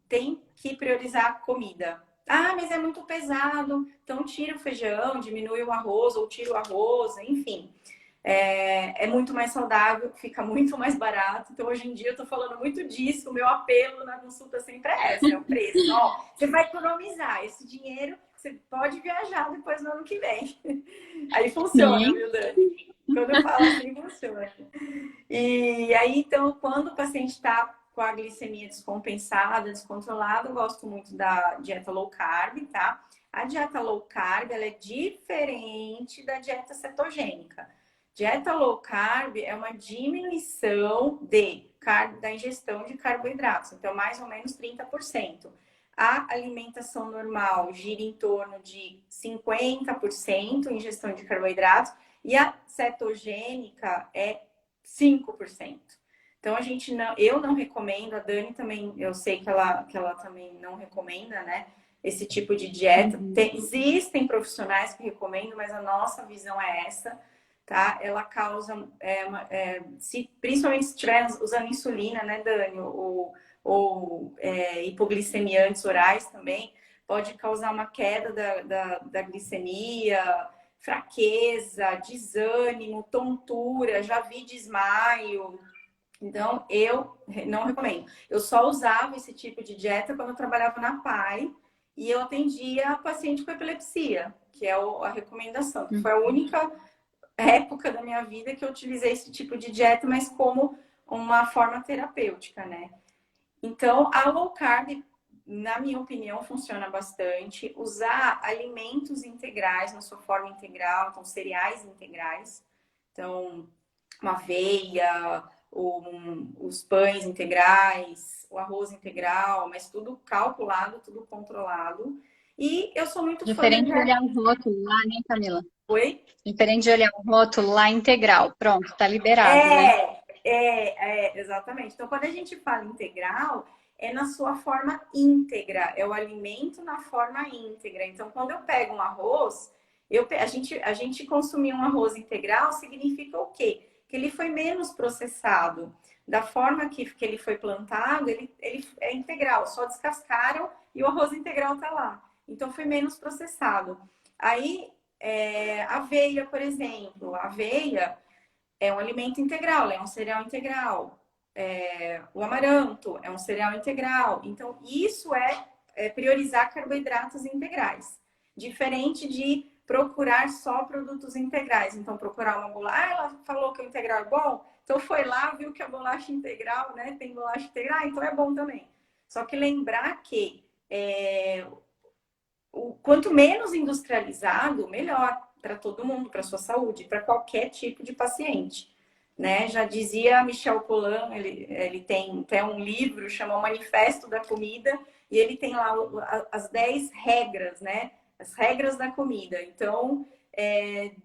tem que priorizar a comida. Ah, mas é muito pesado, então tira o feijão, diminui o arroz ou tira o arroz, enfim. É muito mais saudável, fica muito mais barato. Então, hoje em dia, eu tô falando muito disso. O meu apelo na consulta sempre é esse, é o preço. Ó, você vai economizar esse dinheiro, você pode viajar depois no ano que vem. Aí funciona, Sim. viu, Dani? Quando eu falo assim, funciona. E aí, então, quando o paciente está com a glicemia descompensada, descontrolada, eu gosto muito da dieta low carb, tá? A dieta low carb, ela é diferente da dieta cetogênica. Dieta low carb é uma diminuição da ingestão de carboidratos, então mais ou menos 30%. A alimentação normal gira em torno de 50% ingestão de carboidratos e a cetogênica é 5%. Então eu não recomendo, a Dani também, eu sei que ela também não recomenda, né? Esse tipo de dieta. Existem profissionais que recomendam, mas a nossa visão é essa, tá? Ela causa, principalmente se estiver usando insulina, né, Dani? Ou hipoglicemiantes orais também, pode causar uma queda da glicemia, fraqueza, desânimo, tontura, já vi desmaio. Então, eu não recomendo. Eu só usava esse tipo de dieta quando eu trabalhava na PAI e eu atendia paciente com epilepsia, que é a recomendação. Que foi a única época da minha vida que eu utilizei esse tipo de dieta, mas como uma forma terapêutica, né? Então, a low carb, na minha opinião, funciona bastante. Usar alimentos integrais na sua forma integral, então cereais integrais. Então, uma aveia, os pães integrais, o arroz integral, mas tudo calculado, tudo controlado. E eu sou muito fã Diferente de olhar o rótulo lá, né, Camila? Oi? Diferente de olhar o rótulo lá integral. Pronto, tá liberado, né? Exatamente. Então, quando a gente fala integral, é na sua forma íntegra, é o alimento na forma íntegra. Então, quando eu pego um arroz, a gente consumir um arroz integral significa o quê? Que ele foi menos processado. Da forma que ele foi plantado, ele é integral, só descascaram e o arroz integral tá lá. Então, foi menos processado. Aí, aveia, por exemplo, a aveia é um alimento integral, é um cereal integral. O amaranto é um cereal integral. Então, isso é priorizar carboidratos integrais. Diferente de procurar só produtos integrais. Então, procurar uma bolacha. Ah, ela falou que o integral é bom? Então, foi lá, viu que a bolacha integral, né? Tem bolacha integral, então é bom também. Só que lembrar que quanto menos industrializado, melhor para todo mundo, para sua saúde, para qualquer tipo de paciente. Né? Já dizia Michel Pollan, ele tem até um livro chamado Manifesto da Comida, e ele tem lá as 10 regras, né, as regras da comida. Então,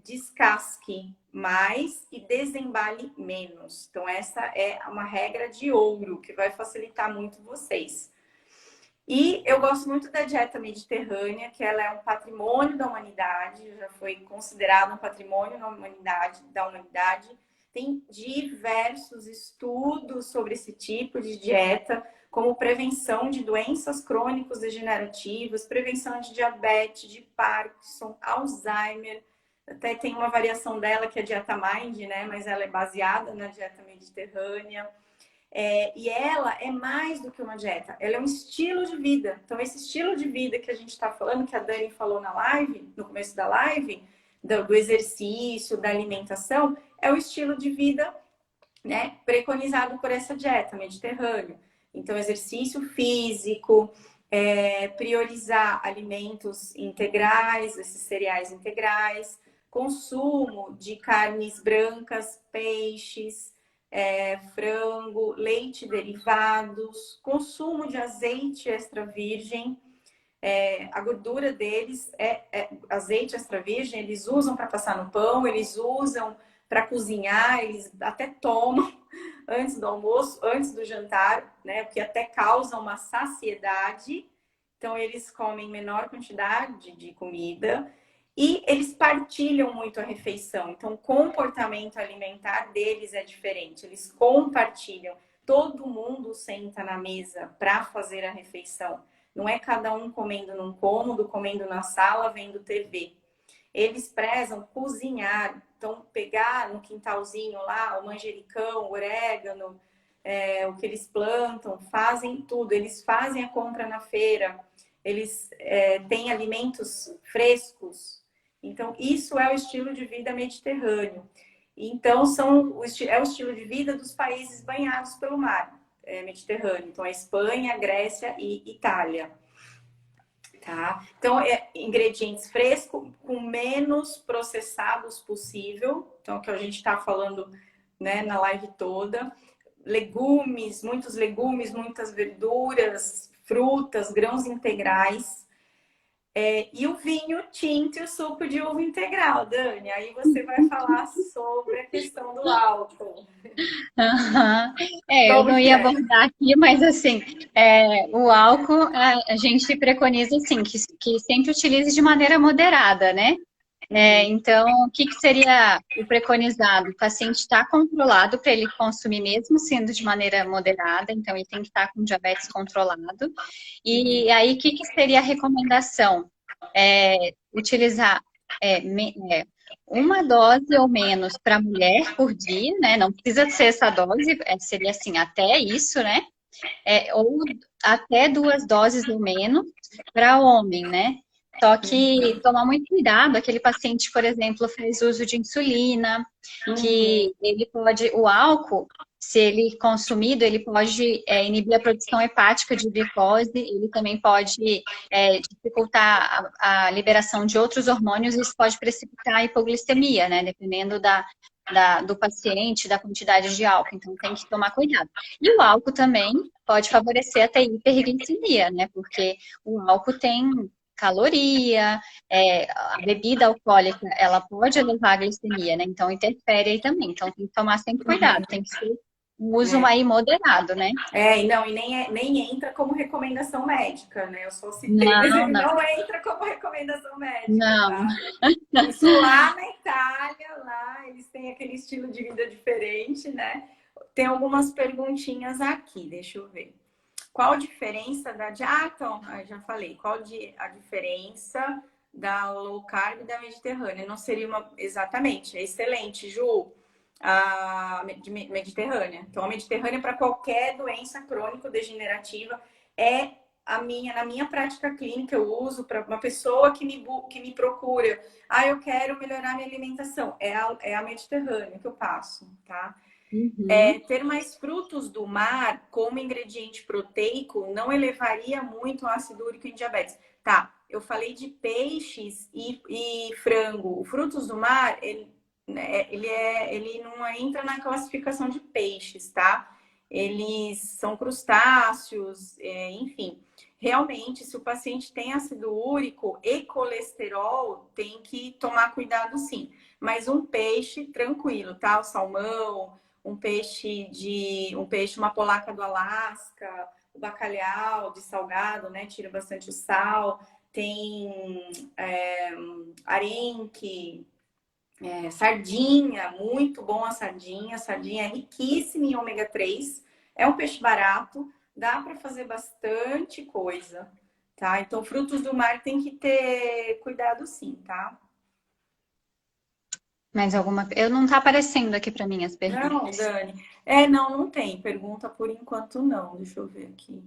descasque mais e desembale menos. Então, essa é uma regra de ouro que vai facilitar muito vocês. E eu gosto muito da dieta mediterrânea, que ela é um patrimônio da humanidade, já foi considerado um patrimônio da humanidade. Tem diversos estudos sobre esse tipo de dieta, como prevenção de doenças crônicas degenerativas, prevenção de diabetes, de Parkinson, Alzheimer. Até tem uma variação dela que é a dieta Mind, né? Mas ela é baseada na dieta mediterrânea. E ela é mais do que uma dieta, ela é um estilo de vida. Então, esse estilo de vida que a gente está falando, que a Dani falou na live, no começo da live, do exercício, da alimentação, é o estilo de vida, né, preconizado por essa dieta mediterrânea. Então, exercício físico, priorizar alimentos integrais, esses cereais integrais, consumo de carnes brancas, peixes, frango, leite derivados, consumo de azeite extra virgem. A gordura deles azeite extra virgem, eles usam para passar no pão, eles usam para cozinhar, eles até tomam antes do almoço, antes do jantar, né? Porque até causa uma saciedade. Então, eles comem menor quantidade de comida. E eles partilham muito a refeição. Então, o comportamento alimentar deles é diferente. Eles compartilham. Todo mundo senta na mesa para fazer a refeição. Não é cada um comendo num cômodo, comendo na sala, vendo TV. Eles prezam cozinhar. Então, pegar no quintalzinho lá o manjericão, o orégano, o que eles plantam, fazem tudo. Eles fazem a compra na feira. Eles têm alimentos frescos. Então, isso é o estilo de vida mediterrâneo. Então, é o estilo de vida dos países banhados pelo mar Mediterrâneo. Então, a Espanha, Grécia e Itália. Tá? Então, ingredientes frescos, com menos processados possível. Então, que a gente está falando, né, na live toda. Legumes, muitas verduras, frutas, grãos integrais. E o vinho tinto e o suco de uva integral, Dani. Aí você vai falar sobre a questão do álcool. Aham. Eu Como não que ia é? abordar aqui, mas assim, o álcool a gente preconiza assim, que sempre utilize de maneira moderada, né? Então, o que seria o preconizado? O paciente está controlado para ele consumir, mesmo sendo de maneira moderada, então ele tem que estar com diabetes controlado. E aí, o que seria a recomendação? Utilizar uma dose ou menos para mulher por dia, né? Não precisa ser essa dose, seria assim, até isso, né? Ou até 2 doses ou menos para homem, né? Só que tomar muito cuidado, aquele paciente, por exemplo, faz uso de insulina, que ele pode, o álcool, se ele consumido, ele pode inibir a produção hepática de glicose, ele também pode dificultar a liberação de outros hormônios, e isso pode precipitar a hipoglicemia, né? Dependendo do paciente, da quantidade de álcool, então tem que tomar cuidado. E o álcool também pode favorecer até hiperglicemia, né? Porque o álcool tem caloria, a bebida alcoólica, ela pode elevar a glicemia, né? Então interfere aí também. Então tem que tomar sempre cuidado, tem que ser um uso aí moderado, né? E nem entra como recomendação médica, né? Eu só citei, mas Não, ele não, não entra como recomendação médica, não. tá? Isso lá na Itália, lá eles têm aquele estilo de vida diferente, né? Tem algumas perguntinhas aqui, deixa eu ver. Qual a diferença então, já falei. Qual a diferença da low carb e da mediterrânea? Não seria exatamente, excelente, Ju, a mediterrânea. Então, a mediterrânea para qualquer doença crônico-degenerativa é na minha prática clínica, eu uso para uma pessoa que me procura. Eu quero melhorar minha alimentação. É a mediterrânea que eu passo, tá? Ter mais frutos do mar como ingrediente proteico não elevaria muito o ácido úrico em diabetes. Tá, eu falei de peixes e frango. O frutos do mar, ele não entra na classificação de peixes, tá? Eles são crustáceos, enfim. realmente, se o paciente tem ácido úrico e colesterol, tem que tomar cuidado sim. Mas um peixe tranquilo, tá? O salmão, uma polaca do Alasca, o bacalhau de salgado, né? Tira bastante o sal. Tem arenque, sardinha, muito bom a sardinha. A sardinha é riquíssima em ômega 3. É um peixe barato, dá para fazer bastante coisa, tá? Então, frutos do mar tem que ter cuidado sim, tá? Mais alguma? Eu não tá aparecendo aqui para mim as Não, perguntas. Dani. Não tem. Pergunta por enquanto não. Deixa eu ver aqui.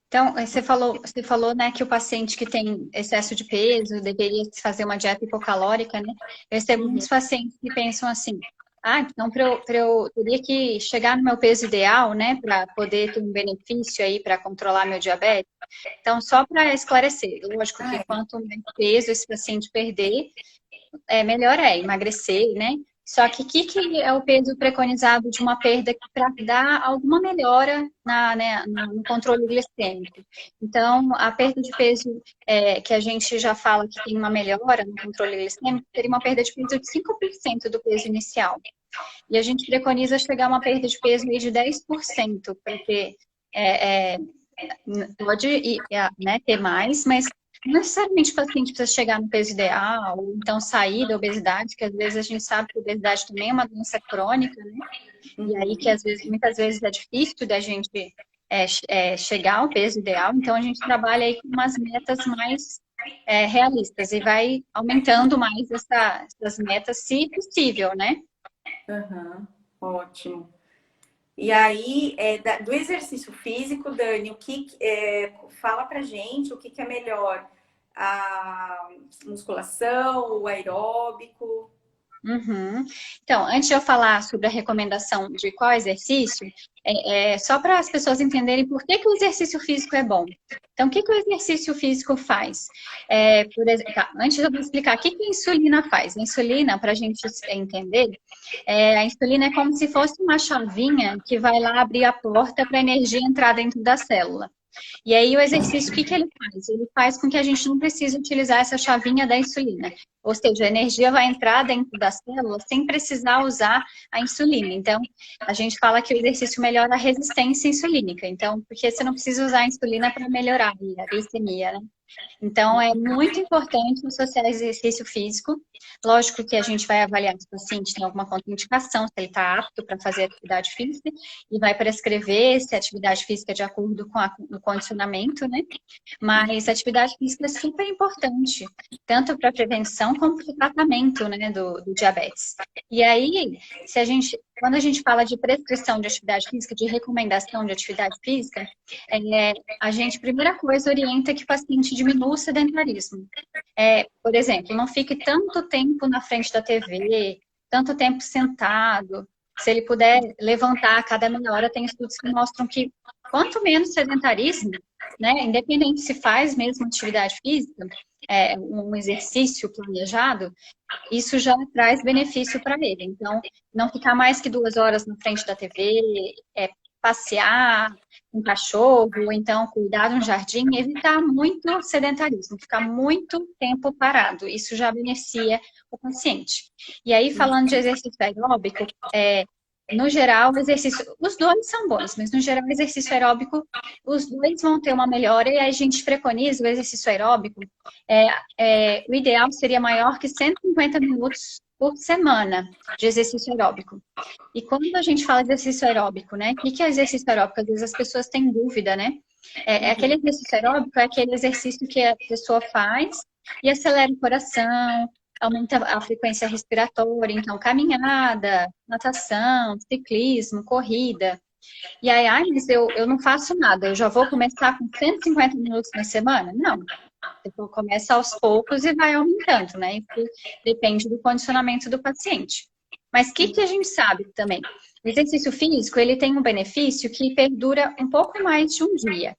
Então, você falou, né, que o paciente que tem excesso de peso deveria fazer uma dieta hipocalórica, né? Eu recebo Uhum. muitos pacientes que pensam assim, então eu teria que chegar no meu peso ideal, né, para poder ter um benefício aí para controlar meu diabetes. Então, só para esclarecer, lógico que quanto mais peso esse paciente perder, melhor é emagrecer, né? Só que o que é o peso preconizado de uma perda para dar alguma melhora no controle glicêmico? Então, a perda de peso que a gente já fala que tem uma melhora no controle glicêmico, seria uma perda de peso de 5% do peso inicial. E a gente preconiza chegar a uma perda de peso aí de 10%, porque pode né, ter mais, mas não necessariamente o paciente precisa chegar no peso ideal, ou então sair da obesidade, que às vezes a gente sabe que a obesidade também é uma doença crônica, né? E aí que às vezes, muitas vezes é difícil da gente chegar ao peso ideal, então a gente trabalha aí com umas metas mais realistas e vai aumentando mais essas metas, se possível, né? Uhum. Ótimo. E aí, do exercício físico, Dani, fala pra gente o que é melhor? A musculação, o aeróbico? Uhum. Então, antes de eu falar sobre a recomendação de qual exercício, só para as pessoas entenderem por que o exercício físico é bom. Então, o que o exercício físico faz? Por exemplo, antes eu vou explicar o que a insulina faz. A insulina, para a gente entender, a insulina é como se fosse uma chavinha que vai lá abrir a porta para a energia entrar dentro da célula. E aí o exercício, o que ele faz? Ele faz com que a gente não precise utilizar essa chavinha da insulina. Ou seja, a energia vai entrar dentro da célula sem precisar usar a insulina. Então, a gente fala que o exercício melhora a resistência insulínica. Então, porque você não precisa usar a insulina para melhorar a glicemia, né? Então, é muito importante associar exercício físico. Lógico que a gente vai avaliar se o paciente tem alguma contraindicação, se ele está apto para fazer atividade física, e vai prescrever se a atividade física é de acordo com o condicionamento, né? Mas a atividade física é super importante, tanto para prevenção como para o tratamento, né, do diabetes. E aí, quando a gente fala de prescrição de atividade física, de recomendação de atividade física, a gente, primeira coisa, orienta que o paciente diminua o sedentarismo. Por exemplo, não fique tanto tempo na frente da TV, tanto tempo sentado. Se ele puder levantar a cada meia hora, tem estudos que mostram que quanto menos sedentarismo, né, independente se faz mesmo atividade física, um exercício planejado, isso já traz benefício para ele. Então, não ficar mais que 2 horas na frente da TV, passear com cachorro, ou então cuidar de um jardim, evitar muito sedentarismo, ficar muito tempo parado. Isso já beneficia o paciente. E aí, falando de exercício aeróbico, no geral, os dois são bons, mas no geral, o exercício aeróbico, os dois vão ter uma melhora e a gente preconiza o exercício aeróbico. O ideal seria maior que 150 minutos por semana de exercício aeróbico. E quando a gente fala de exercício aeróbico, né? O que é exercício aeróbico? Às vezes as pessoas têm dúvida, né? Aquele exercício aeróbico é aquele exercício que a pessoa faz e acelera o coração, aumenta a frequência respiratória, então caminhada, natação, ciclismo, corrida. E aí, mas eu não faço nada, eu já vou começar com 150 minutos na semana? Não. Você começa aos poucos e vai aumentando, né? Isso depende do condicionamento do paciente. Mas o que a gente sabe também? O exercício físico, ele tem um benefício que perdura um pouco mais de um dia.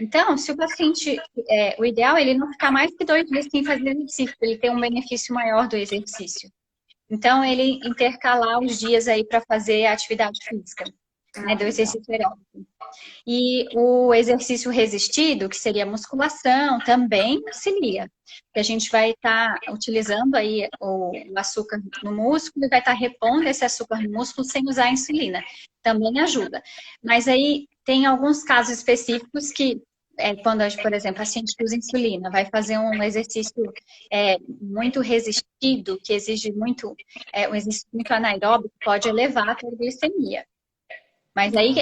Então, se o paciente, o ideal é ele não ficar mais que 2 dias sem fazer exercício, ele ter um benefício maior do exercício. Então, ele intercalar os dias aí para fazer a atividade física. né, Ah, do legal. exercício aeróbico. E o exercício resistido, que seria musculação, também auxilia. Porque a gente vai estar utilizando aí o açúcar no músculo e vai estar repondo esse açúcar no músculo sem usar a insulina. Também ajuda. Mas aí tem alguns casos específicos que, quando, por exemplo, a paciente que usa insulina vai fazer um exercício muito resistido, que exige muito, um exercício muito anaeróbico, pode elevar a glicemia. Mas aí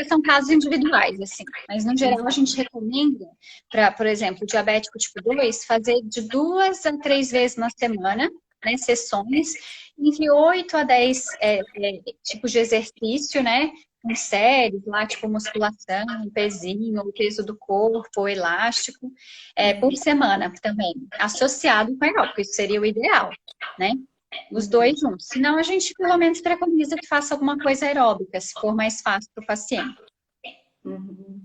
são casos individuais, assim. Mas, no geral, a gente recomenda para, por exemplo, o diabético tipo 2, fazer de 2 a 3 vezes na semana, né, sessões, entre 8 a 10 tipos de exercício, né, com séries lá, tipo musculação, pezinho, o peso do corpo, elástico, por semana também, associado com aeróbico, isso seria o ideal, né? Os dois juntos. Senão, a gente pelo menos preconiza que faça alguma coisa aeróbica, se for mais fácil para o paciente. Uhum.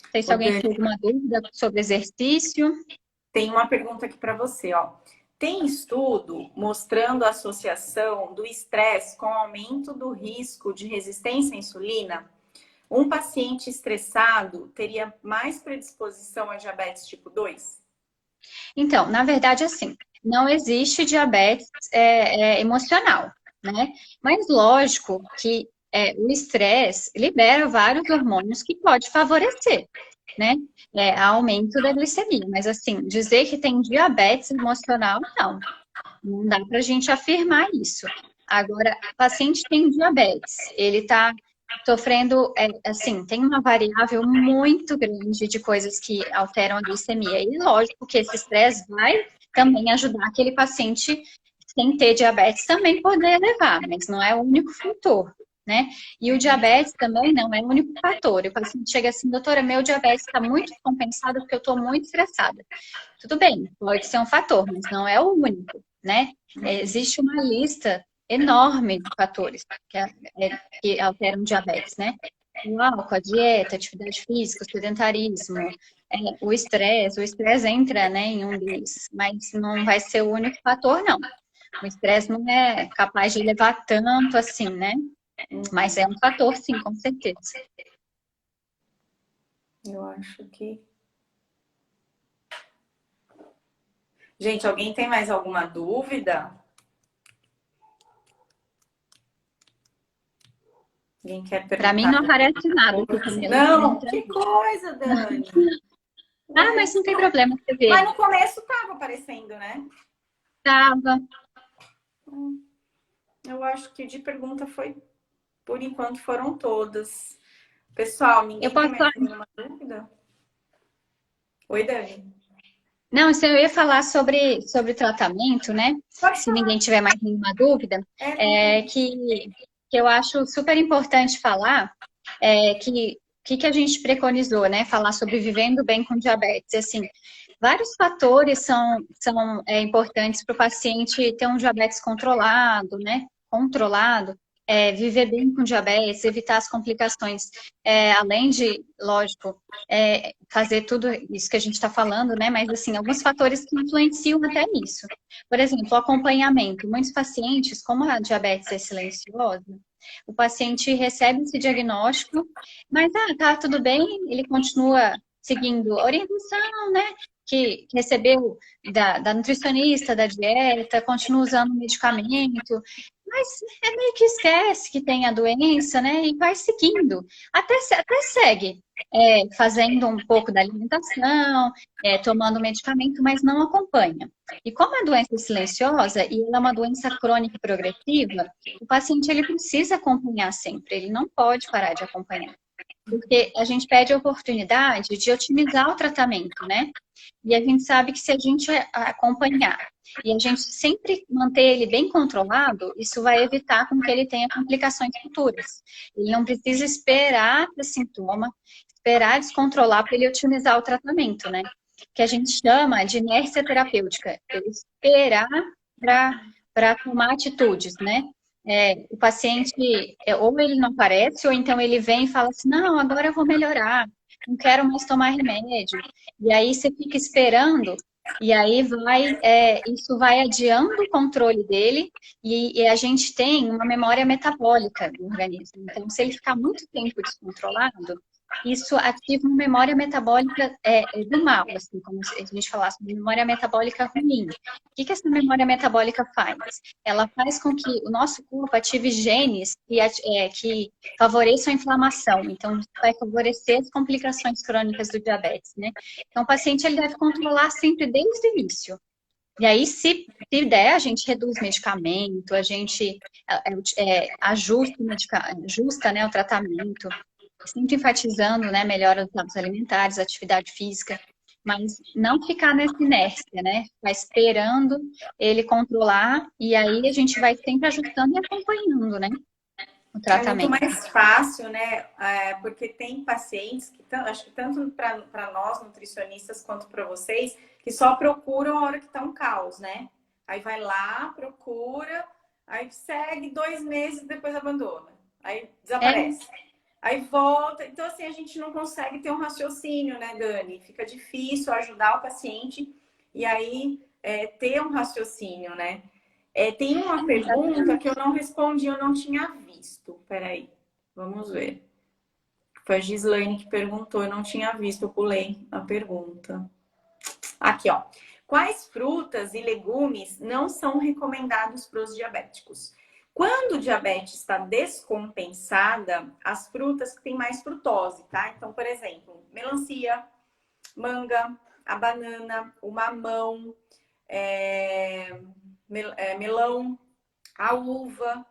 Não sei se Ô, alguém Dani, tem alguma dúvida sobre exercício. tem uma pergunta aqui para você, ó. Tem estudo mostrando a associação do estresse com o aumento do risco de resistência à insulina? Um paciente estressado teria mais predisposição a diabetes tipo 2? Então, na verdade, assim, não existe diabetes emocional, né? Mas lógico que o estresse libera vários hormônios que pode favorecer, né? Aumento da glicemia. Mas assim, dizer que tem diabetes emocional, não. Não dá para a gente afirmar isso. Agora, o paciente tem diabetes, ele está sofrendo, assim, tem uma variável muito grande de coisas que alteram a glicemia. E lógico que esse estresse vai também ajudar aquele paciente sem ter diabetes também poder levar, mas não é o único fator, né? E o diabetes também não é o único fator. O paciente chega assim, doutora, meu diabetes está muito compensado porque eu estou muito estressada. Tudo bem, pode ser um fator, mas não é o único, né? Existe uma lista enorme de fatores que alteram o diabetes, né? O álcool, a dieta, a atividade física, o sedentarismo, o estresse entra, né, em um deles, mas não vai ser o único fator, não. O estresse não é capaz de levar tanto assim, né? Mas é um fator, sim, com certeza. Eu acho que. Gente, alguém tem mais alguma dúvida? Alguém quer Para mim perguntar? não aparece nada aqui, Camila. Não, que coisa, Dani. Ah, mas não tem problema, você vê. Mas no começo estava aparecendo, né? Tava. Eu acho que de pergunta foi, por enquanto, foram todas. Pessoal, Eu ninguém tem posso mais falar. nenhuma dúvida? Oi, Dani. Não, isso eu ia falar sobre tratamento, né? Pode Se falar. ninguém tiver mais nenhuma dúvida, Não tem. que eu acho super importante falar que a gente preconizou, né? Falar sobre vivendo bem com diabetes. Assim, vários fatores são importantes para o paciente ter um diabetes controlado, né? Controlado, viver bem com diabetes, evitar as complicações, além de, lógico, fazer tudo isso que a gente está falando, né? Mas, assim, alguns fatores que influenciam até nisso. Por exemplo, o acompanhamento. Muitos pacientes, como a diabetes é silenciosa, o paciente recebe esse diagnóstico, mas, tá tudo bem, ele continua seguindo a orientação, né? Que recebeu da nutricionista, da dieta, continua usando o medicamento, mas meio que esquece que tem a doença, né? E vai seguindo. Até segue fazendo um pouco da alimentação, tomando medicamento, mas não acompanha. E como a doença é silenciosa e ela é uma doença crônica e progressiva, o paciente ele precisa acompanhar sempre, ele não pode parar de acompanhar. Porque a gente pede a oportunidade de otimizar o tratamento, né? E a gente sabe que se a gente acompanhar e a gente sempre manter ele bem controlado, isso vai evitar com que ele tenha complicações futuras. Ele não precisa esperar o sintoma, esperar descontrolar para ele otimizar o tratamento, né? Que a gente chama de inércia terapêutica. Ele esperar para tomar atitudes, né? O paciente, ou ele não aparece, ou então ele vem e fala assim, não, agora eu vou melhorar, não quero mais tomar remédio. E aí você fica esperando E aí isso vai adiando o controle dele e a gente tem uma memória metabólica do organismo. Então, se ele ficar muito tempo descontrolado, isso ativa uma memória metabólica do mal, assim, como se a gente falasse, uma memória metabólica ruim. O que essa memória metabólica faz? Ela faz com que o nosso corpo ative genes que favoreçam a inflamação. Então, isso vai favorecer as complicações crônicas do diabetes, né? Então, o paciente ele deve controlar sempre desde o início. E aí, se der, a gente reduz medicamento, a gente ajusta, né, o tratamento, sempre enfatizando, né, melhora dos hábitos alimentares, atividade física, mas não ficar nessa inércia, né? Ficar esperando ele controlar, e aí a gente vai sempre ajustando e acompanhando, né, o É muito tratamento. mais fácil, né? Porque tem pacientes que, acho que tanto para nós nutricionistas quanto para vocês, que só procuram a hora que tá um caos, né? Aí vai lá, procura, aí segue 2 meses e depois abandona. Aí É, desaparece. Aí volta. Então, assim, a gente não consegue ter um raciocínio, né, Dani? Fica difícil ajudar o paciente e aí ter um raciocínio, né? Tem uma pergunta que eu não respondi, eu não tinha visto. Peraí, vamos ver. Foi a Gislaine que perguntou, eu não tinha visto, eu pulei a pergunta. Aqui, ó. Quais frutas e legumes não são recomendados para os diabéticos? Quando o diabetes está descompensada, as frutas que têm mais frutose, tá? Então, por exemplo, melancia, manga, a banana, o mamão, melão, a uva,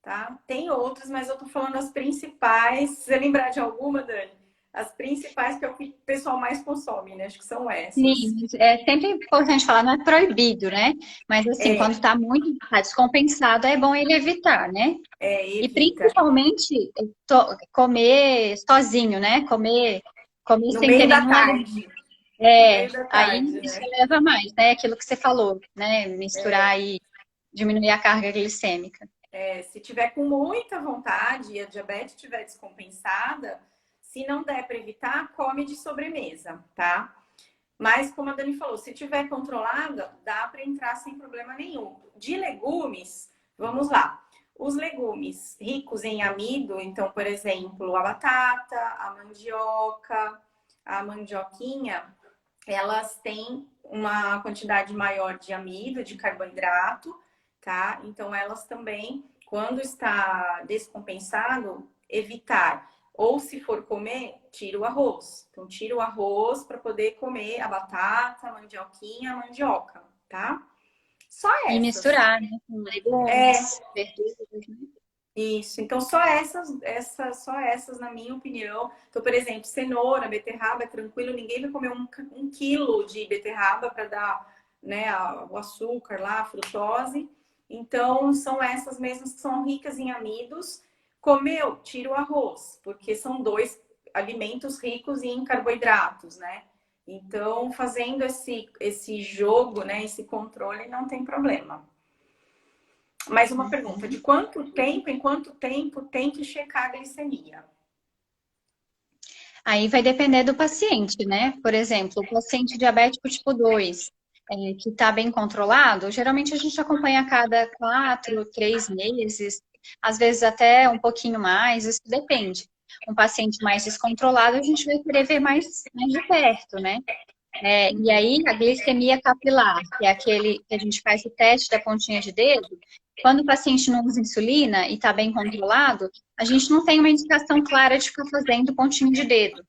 tá? Tem outras, mas eu tô falando as principais. Se você lembrar de alguma, Dani, as principais que é o que o pessoal mais consome, né? Acho que são essas. sim, é sempre importante falar, não é proibido, né? Mas assim, quando É, tá descompensado, é bom ele evitar, né? E evita. principalmente comer sozinho, né? Comer No sem ter meio da nenhum alimento. tarde. No meio da Aí tarde, isso né? leva mais, né? Aquilo que você falou, né? Misturar e diminuir a carga glicêmica. Se tiver com muita vontade e a diabetes estiver descompensada, se não der para evitar, come de sobremesa, tá? Mas, como a Dani falou, se tiver controlada, dá para entrar sem problema nenhum. De legumes, vamos lá. Os legumes ricos em amido, então, por exemplo, a batata, a mandioca, a mandioquinha, elas têm uma quantidade maior de amido, de carboidrato, tá? Então, elas também, quando está descompensado, evitar. Ou se for comer, tira o arroz. Então, tira o arroz para poder comer a batata, a mandioquinha, a mandioca, tá? Só E essas. misturar, né? Com É, legumes, verduras, né? isso. Então, só essas, na minha opinião. Então, por exemplo, cenoura, beterraba é tranquilo, ninguém vai comer um quilo de beterraba para dar, né, o açúcar lá, a frutose. Então, são essas mesmas que são ricas em amidos. Comeu, tira o arroz, porque são dois alimentos ricos em carboidratos, né? Então, fazendo esse jogo, né, esse controle, não tem problema. Mais uma pergunta: de quanto tempo, em quanto tempo tem que checar a glicemia? Aí vai depender do paciente, né? Por exemplo, o paciente diabético tipo 2, que está bem controlado, geralmente a gente acompanha a cada 4, 3 meses, às vezes até um pouquinho mais, isso depende. Um paciente mais descontrolado, a gente vai querer ver mais de perto, né? E aí, a glicemia capilar, que é aquele que a gente faz o teste da pontinha de dedo, quando o paciente não usa insulina e está bem controlado, a gente não tem uma indicação clara de ficar fazendo pontinho de dedo,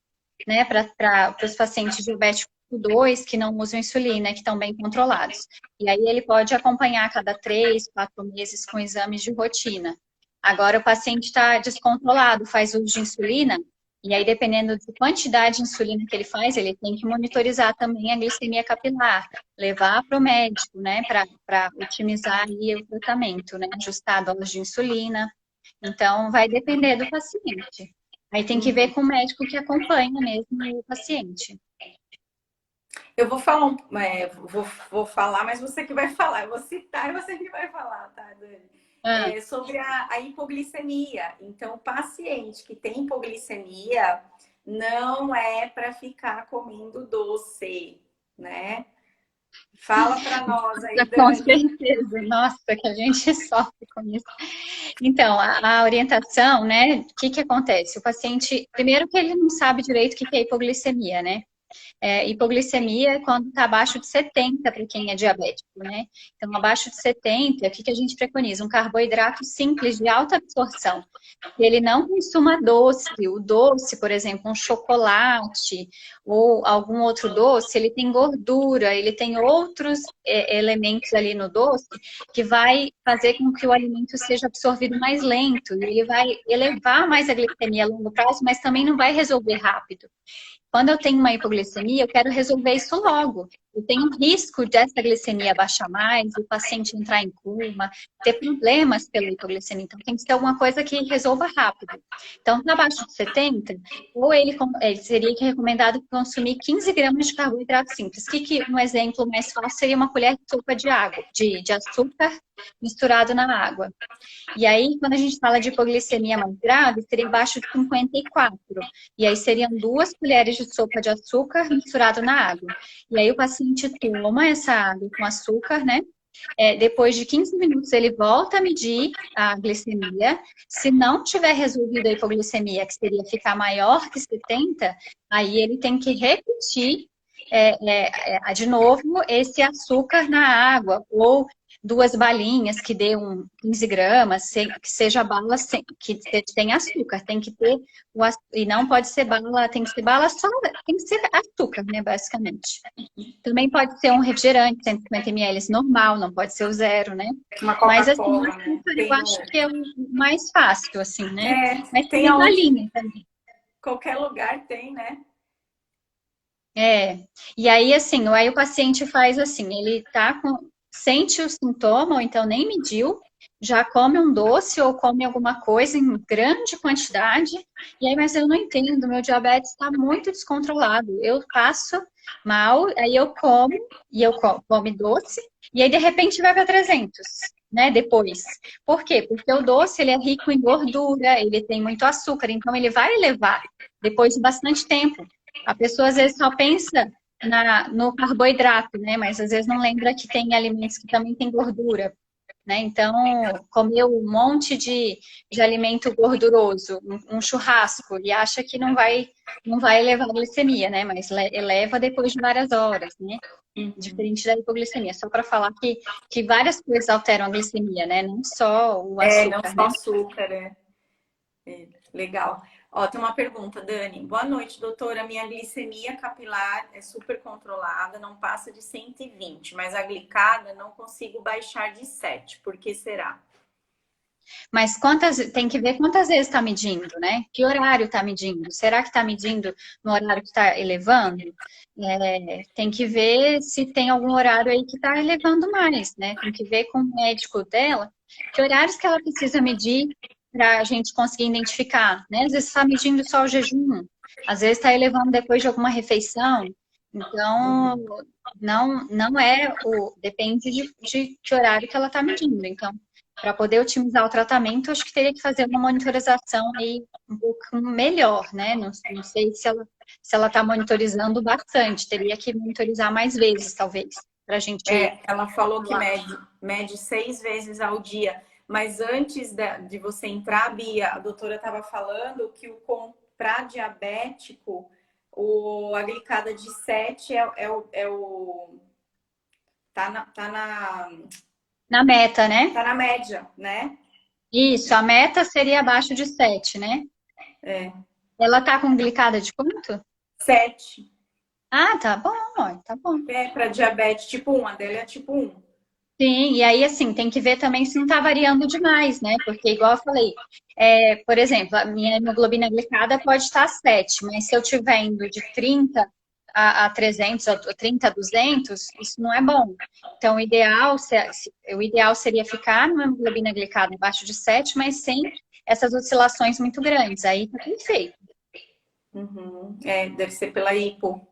né, para os pacientes diabéticos tipo 2 que não usam insulina, que estão bem controlados. E aí ele pode acompanhar a cada 3, 4 meses com exames de rotina. Agora, o paciente está descontrolado, faz uso de insulina, e aí, dependendo da quantidade de insulina que ele faz, ele tem que monitorizar também a glicemia capilar, levar para o médico, né, para otimizar aí o tratamento, né, ajustar a dose de insulina. Então, vai depender do paciente. Aí tem que ver Uhum. com o médico que acompanha mesmo o paciente. Eu vou falar, vou falar, mas você que vai falar. Eu vou citar e você que vai falar, tá, Dani? Ah, Sobre a hipoglicemia. Então, o paciente que tem hipoglicemia não é para ficar comendo doce, né? Fala para nós aí, Com Dani. certeza, nossa, que a gente sofre com isso. Então, a orientação, né? O que que acontece? O paciente, primeiro que ele não sabe direito o que que é hipoglicemia, né? Hipoglicemia é quando está abaixo de 70 para quem é diabético, né? Então, abaixo de 70, o que que a gente preconiza? Um carboidrato simples de alta absorção. Ele não consuma doce. O doce, por exemplo, um chocolate ou algum outro doce, ele tem gordura, ele tem outros elementos ali no doce que vai fazer com que o alimento seja absorvido mais lento. E ele vai elevar mais a glicemia a longo prazo, mas também não vai resolver rápido. Quando eu tenho uma hipoglicemia, eu quero resolver isso logo. Eu tenho risco dessa glicemia baixar mais, o paciente entrar em coma, ter problemas pela hipoglicemia. Então, tem que ser alguma coisa que resolva rápido. Então, tá abaixo de 70, ou ele seria recomendado consumir 15 gramas de carboidrato simples. Um exemplo mais fácil seria uma colher de sopa de água, de açúcar misturado na água. E aí, quando a gente fala de hipoglicemia mais grave, seria abaixo de 54. E aí seriam 2 colheres de sopa de açúcar misturado na água. E aí o paciente toma essa água com açúcar, né? Depois de 15 minutos ele volta a medir a glicemia. Se não tiver resolvido a hipoglicemia, que seria ficar maior que 70, aí ele tem que repetir de novo esse açúcar na água, ou 2 balinhas que dê 15 gramas, que seja bala que tem açúcar, tem que ter e não pode ser bala, tem que ser bala só, tem que ser açúcar, né, basicamente. Também pode ser um refrigerante, 150 ml normal, não pode ser o zero, né? Uma Mas assim, o Coca-Cola, né? açúcar eu acho que é o mais fácil, assim, né? Mas Tem tem aonde, balinha também. qualquer lugar tem, né? E aí, assim, aí o paciente faz assim, ele sente o sintoma, ou então nem mediu, já come um doce ou come alguma coisa em grande quantidade, e aí, mas eu não entendo, meu diabetes está muito descontrolado. Eu passo mal, aí eu como, e eu como doce, e aí de repente vai para 300, né, depois. Por quê? Porque o doce, ele é rico em gordura, ele tem muito açúcar, então ele vai elevar depois de bastante tempo. A pessoa às vezes só pensa no carboidrato, né? Mas às vezes não lembra que tem alimentos que também têm gordura, né? Então, comeu um monte de alimento gorduroso, um churrasco, e acha que não vai elevar a glicemia, né? Mas eleva depois de várias horas, né? Diferente da hipoglicemia. Só para falar que várias coisas alteram a glicemia, né? Não só o Não açúcar, só né? açúcar, legal. Ó, tem uma pergunta, Dani. Boa noite, doutora. Minha glicemia capilar é super controlada, não passa de 120, mas a glicada não consigo baixar de 7. Por que será? Mas tem que ver quantas vezes está medindo, né? Que horário está medindo? Será que está medindo no horário que está elevando? Tem que ver se tem algum horário aí que está elevando mais, né? Tem que ver com o médico dela que horários que ela precisa medir para a gente conseguir identificar, né? Às vezes está medindo só o jejum, às vezes está elevando depois de alguma refeição. Então, não depende de que horário que ela está medindo. Então, para poder otimizar o tratamento, acho que teria que fazer uma monitorização aí um pouco melhor, né? Não sei se ela está monitorizando bastante, teria que monitorizar mais vezes, talvez, para a gente Ela falou que falar. mede 6 vezes ao dia. Mas antes de você entrar, Bia, a doutora estava falando que para diabético, a glicada de 7 tá Na meta, né? tá na média, né? Isso, a meta seria abaixo de 7, né? É. Ela tá com glicada de quanto? 7. Ah, tá bom, ó, tá bom. Para diabetes tipo 1, a dela é tipo 1. Sim, e aí, assim, tem que ver também se não está variando demais, né? Porque, igual eu falei, por exemplo, a minha hemoglobina glicada pode estar 7, mas se eu estiver indo de 30 a 300, ou 30 a 200, isso não é bom. Então, o ideal seria ficar numa hemoglobina glicada abaixo de 7, mas sem essas oscilações muito grandes. Aí tá perfeito. Uhum. Deve ser pela hipo.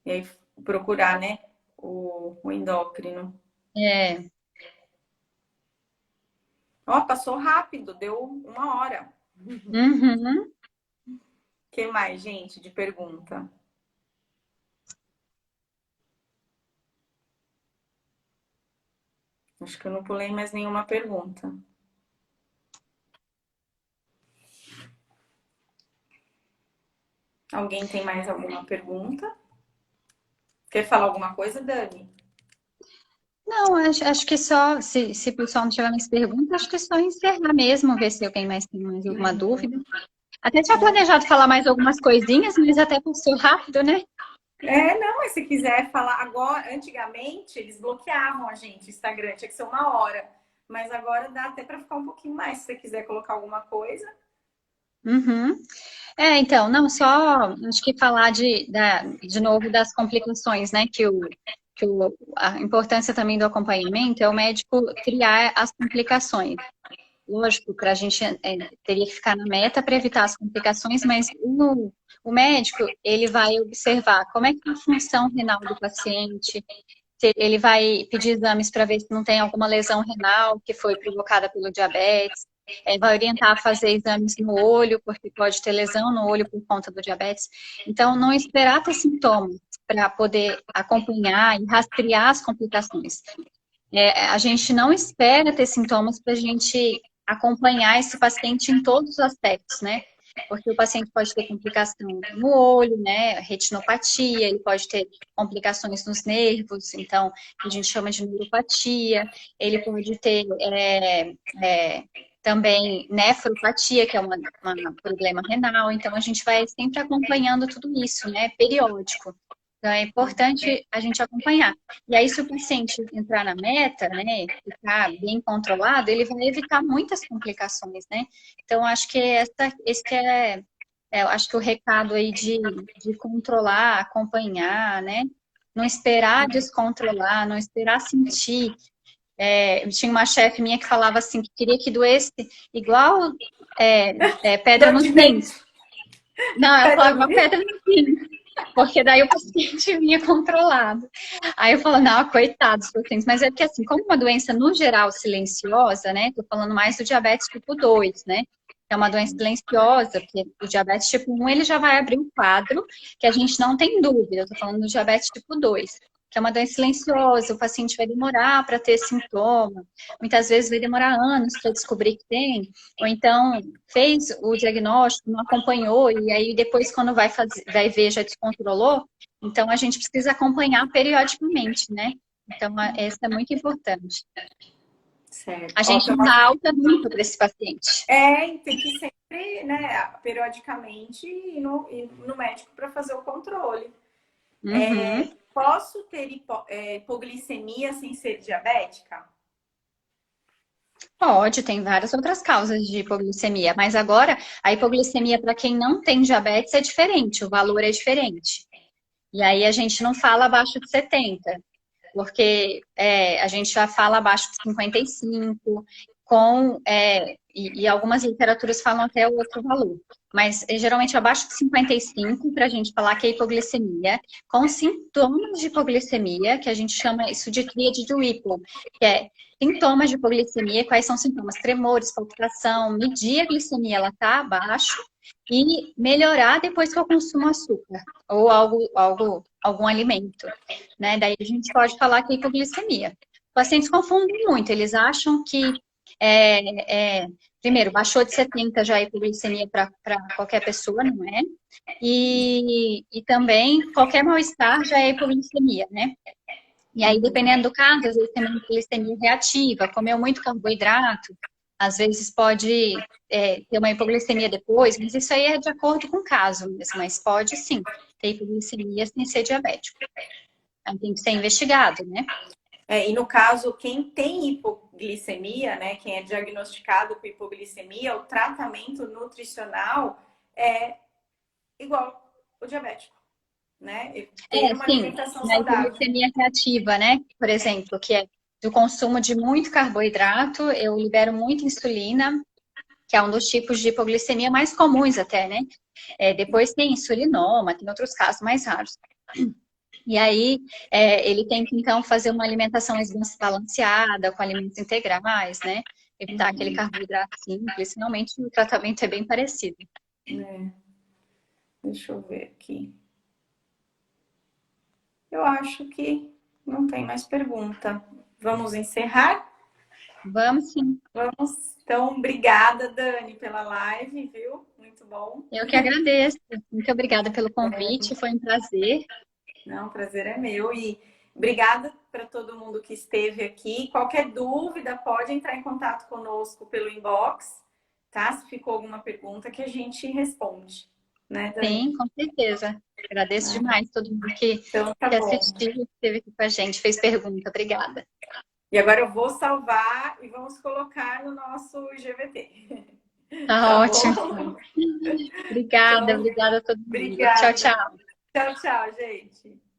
E aí procurar, né? O endócrino. É. Ó, passou rápido, deu 1 hora. Uhum. Que mais, gente, de pergunta? Acho que eu não pulei mais nenhuma pergunta. Alguém tem mais alguma pergunta? Quer falar alguma coisa, Dani? Não, acho que só, se o pessoal não tiver mais perguntas, acho que é só encerrar mesmo, ver se alguém mais tem mais alguma dúvida. Até tinha planejado falar mais algumas coisinhas, mas até passou rápido, né? Não, mas se quiser falar agora, antigamente eles bloqueavam a gente, o Instagram, tinha que ser 1 hora. Mas agora dá até para ficar um pouquinho mais, se você quiser colocar alguma coisa. Uhum. Então, não, só acho que falar de novo das complicações, né? A importância também do acompanhamento é o médico criar as complicações. Lógico, para a gente teria que ficar na meta para evitar as complicações, mas o médico ele vai observar como é que é a função renal do paciente, ele vai pedir exames para ver se não tem alguma lesão renal que foi provocada pelo diabetes, vai orientar a fazer exames no olho, porque pode ter lesão no olho por conta do diabetes. Então, não esperar ter sintomas para poder acompanhar e rastrear as complicações. A gente não espera ter sintomas para a gente acompanhar esse paciente em todos os aspectos, né? Porque o paciente pode ter complicação no olho, né? Retinopatia, ele pode ter complicações nos nervos, então a gente chama de neuropatia. Ele pode ter também nefropatia, que é um problema renal. Então a gente vai sempre acompanhando tudo isso, né? Periódico. Então é importante a gente acompanhar. E aí, se o paciente entrar na meta, né, ficar bem controlado, ele vai evitar muitas complicações, né? Então, acho que esse que acho que o recado aí de controlar, acompanhar, né? Não esperar descontrolar, não esperar sentir. Tinha uma chefe minha que falava assim, que queria que doesse igual pedra Dor nos de rins. dente. Não, ela Pedra falava no igual rim? pedra nos rins. Porque daí o paciente vinha controlado. Aí eu falo, não, coitados dos pacientes. Mas é porque, assim, como uma doença, no geral, silenciosa, né? Tô falando mais do diabetes tipo 2, né? É uma doença silenciosa, porque o diabetes tipo 1, ele já vai abrir um quadro que a gente não tem dúvida. Eu tô falando do diabetes tipo 2, que é uma doença silenciosa, o paciente vai demorar para ter sintoma. Muitas vezes vai demorar anos para descobrir que tem. Ou então, fez o diagnóstico, não acompanhou, e aí depois, quando vai ver, já descontrolou. Então, a gente precisa acompanhar periodicamente, né? Então, essa é muito importante. Certo. A Ó, gente não dá alta nunca para esse paciente. tem que sempre, né, periodicamente ir no médico para fazer o controle. Uhum. Posso ter hipoglicemia sem ser diabética? Pode, tem várias outras causas de hipoglicemia, mas agora a hipoglicemia para quem não tem diabetes é diferente, o valor é diferente. E aí a gente não fala abaixo de 70, porque a gente já fala abaixo de 55, e algumas literaturas falam até outro valor. Mas geralmente abaixo de 55, para a gente falar que é hipoglicemia, com sintomas de hipoglicemia, que a gente chama isso de tríade de Whipple, que é sintomas de hipoglicemia, quais são os sintomas? Tremores, palpitação, medir a glicemia, ela está abaixo, e melhorar depois que eu consumo açúcar, ou algum alimento, né? Daí a gente pode falar que é hipoglicemia. Os pacientes confundem muito, eles acham que, primeiro, baixou de 70 já é hipoglicemia para qualquer pessoa, não é? E também, qualquer mal-estar já é hipoglicemia, né? E aí, dependendo do caso, às vezes tem uma hipoglicemia reativa, comeu muito carboidrato, às vezes pode ter uma hipoglicemia depois, mas isso aí é de acordo com o caso mesmo, mas pode sim ter hipoglicemia sem ser diabético. Aí tem que ser investigado, né? E no caso, quem tem hipoglicemia, né, quem é diagnosticado com hipoglicemia, o tratamento nutricional é igual o diabético, né? Ter uma Sim, alimentação na saudável. hipoglicemia reativa, né? Por exemplo, que é do consumo de muito carboidrato, eu libero muita insulina, que é um dos tipos de hipoglicemia mais comuns até, né? Depois tem insulinoma, tem outros casos mais raros. E aí, ele tem que, então, fazer uma alimentação mais balanceada, com alimentos integrais, né? Evitar aquele carboidrato simples. Realmente, o tratamento é bem parecido. Deixa eu ver aqui. Eu acho que não tem mais pergunta. Vamos encerrar? Vamos sim. Vamos. Então, obrigada, Dani, pela live, viu? Muito bom. Eu que agradeço. Muito obrigada pelo convite, foi um prazer. Não, o prazer é meu. E obrigada para todo mundo que esteve aqui. Qualquer dúvida, pode entrar em contato conosco pelo inbox, tá? Se ficou alguma pergunta que a gente responde, né, Dani? Sim, com certeza. Agradeço demais todo mundo Então, tá que bom. assistiu, que esteve aqui com a gente, fez pergunta. Obrigada. E agora eu vou salvar e vamos colocar no nosso GVT. Tá Tá ótimo. bom? Obrigada, Então, obrigada a todo mundo. Tchau, obrigada. tchau. Tchau, tchau, gente.